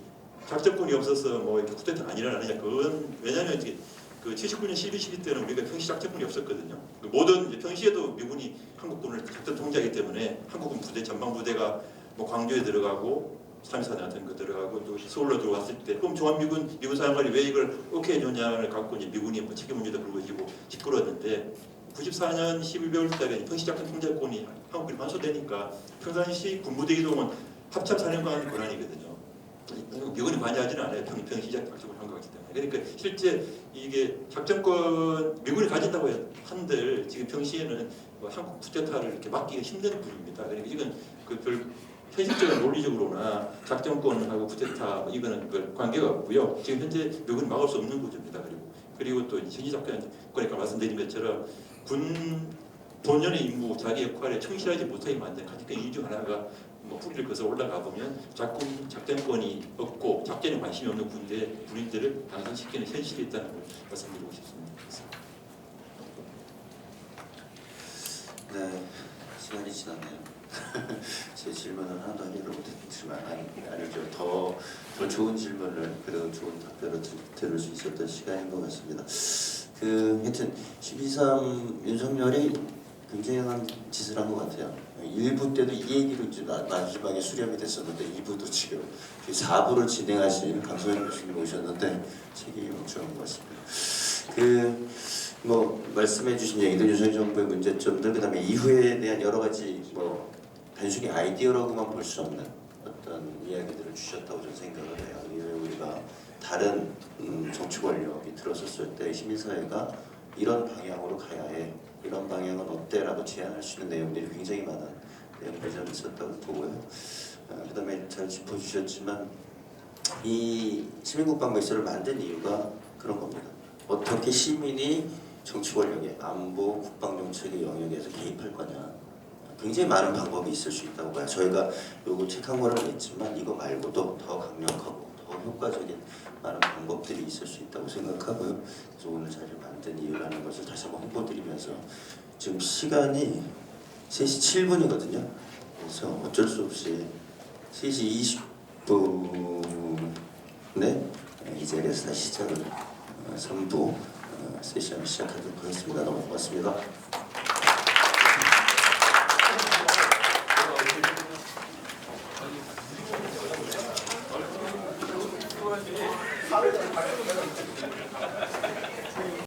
작전권이 없어서 뭐 이렇게 쿠데타가 아니라느냐 그건 왜냐하면 이제 그 79년 12.12 때는 우리가 평시 작전권이 없었거든요. 모든 이제 평시에도 미군이 한국군을 작전 통제하기 때문에 한국군 부대 전방 부대가 뭐 광주에 들어가고 3.4 같은 거 들어가고 또 서울로 들어왔을 때 그럼 미군 사령관이 왜 이걸 오케이 해줬냐를 갖고 이제 미군이 뭐 책임 문제도 불거지고 시끄러웠는데 94년 12개월 달에 평시작전 통제권이 한국에 반소되니까 평산시 군부대이동은 합참사령관 권한이거든요. 미군이 관여하지는 않아요. 평시작 작전을 한 거기 때문에. 그러니까 실제 이게 작전권 미군이 가진다고 한들 지금 평시에는 뭐 한국 쿠데타를 이렇게 막기가 힘든 부분입니다. 그러니까 이건 별 현실적인 논리적으로나 작전권하고 쿠데타 뭐 이거는 별 관계가 없고요. 지금 현재 미군이 막을 수 없는 구조입니다. 그리고 또 현시작전권이니까 말씀드린 것처럼 군 본연의 임무, 자기 역할에 충실하지 못하게 만든 가장 큰 이유 중 하나가 뭐 뿌리를 거슬러 올라가 보면 작전권이 없고 작전에 관심이 없는 군인들을 당선시키는 현실이 있다는 걸 말씀드리고 싶습니다. 네, 시간이 지났네요. 제 질문은 하나도 해결을 못했지만 아니죠. 더 좋은 질문을 그리고 좋은 답변을 들을 수 있었던 시간인 것 같습니다. 하여튼 12.3 윤석열이 굉장한 짓을 한 것 같아요. 1부 때도 이 얘기로 이제 마지막에 수렴이 됐었는데 2부도 지금 4부를 진행하신 강소영 교수님 오셨는데 책임이 엄청난 것 같습니다. 뭐 말씀해주신 얘기들 윤석열 정부의 문제점들 그다음에 이후에 대한 여러 가지 뭐 단순히 아이디어라고만 볼 수 없는 어떤 이야기들을 주셨다고 저는 생각을 해요. 이후에 우리가 다른 정치 권력이 들어섰을 때 시민사회가 이런 방향으로 가야 해. 이런 방향은 어때라고 제안할 수 있는 내용들이 굉장히 많은 내용들이 좀 있었다고 보고요. 그다음에 잘 짚어주셨지만 이 시민국방부에서를 만든 이유가 그런 겁니다. 어떻게 시민이 정치 권력의 안보, 국방 정책의 영역에서 개입할 거냐. 굉장히 많은 방법이 있을 수 있다고 봐요. 저희가 요거 책 한 권을 냈지만 이거 말고도 더 강력하고 더 효과적인 많은 방법들이 있을 수 있다고 생각하고요. 그래서 오늘 자리를 만든 이유라는 것을 다시 한번 홍보드리면서 지금 시간이 3시 7분이거든요. 그래서 어쩔 수 없이 3시 20분에 이 자리에서 다시 시작을 3부 세션 시작하도록 하겠습니다. 너무 고맙습니다. 사회적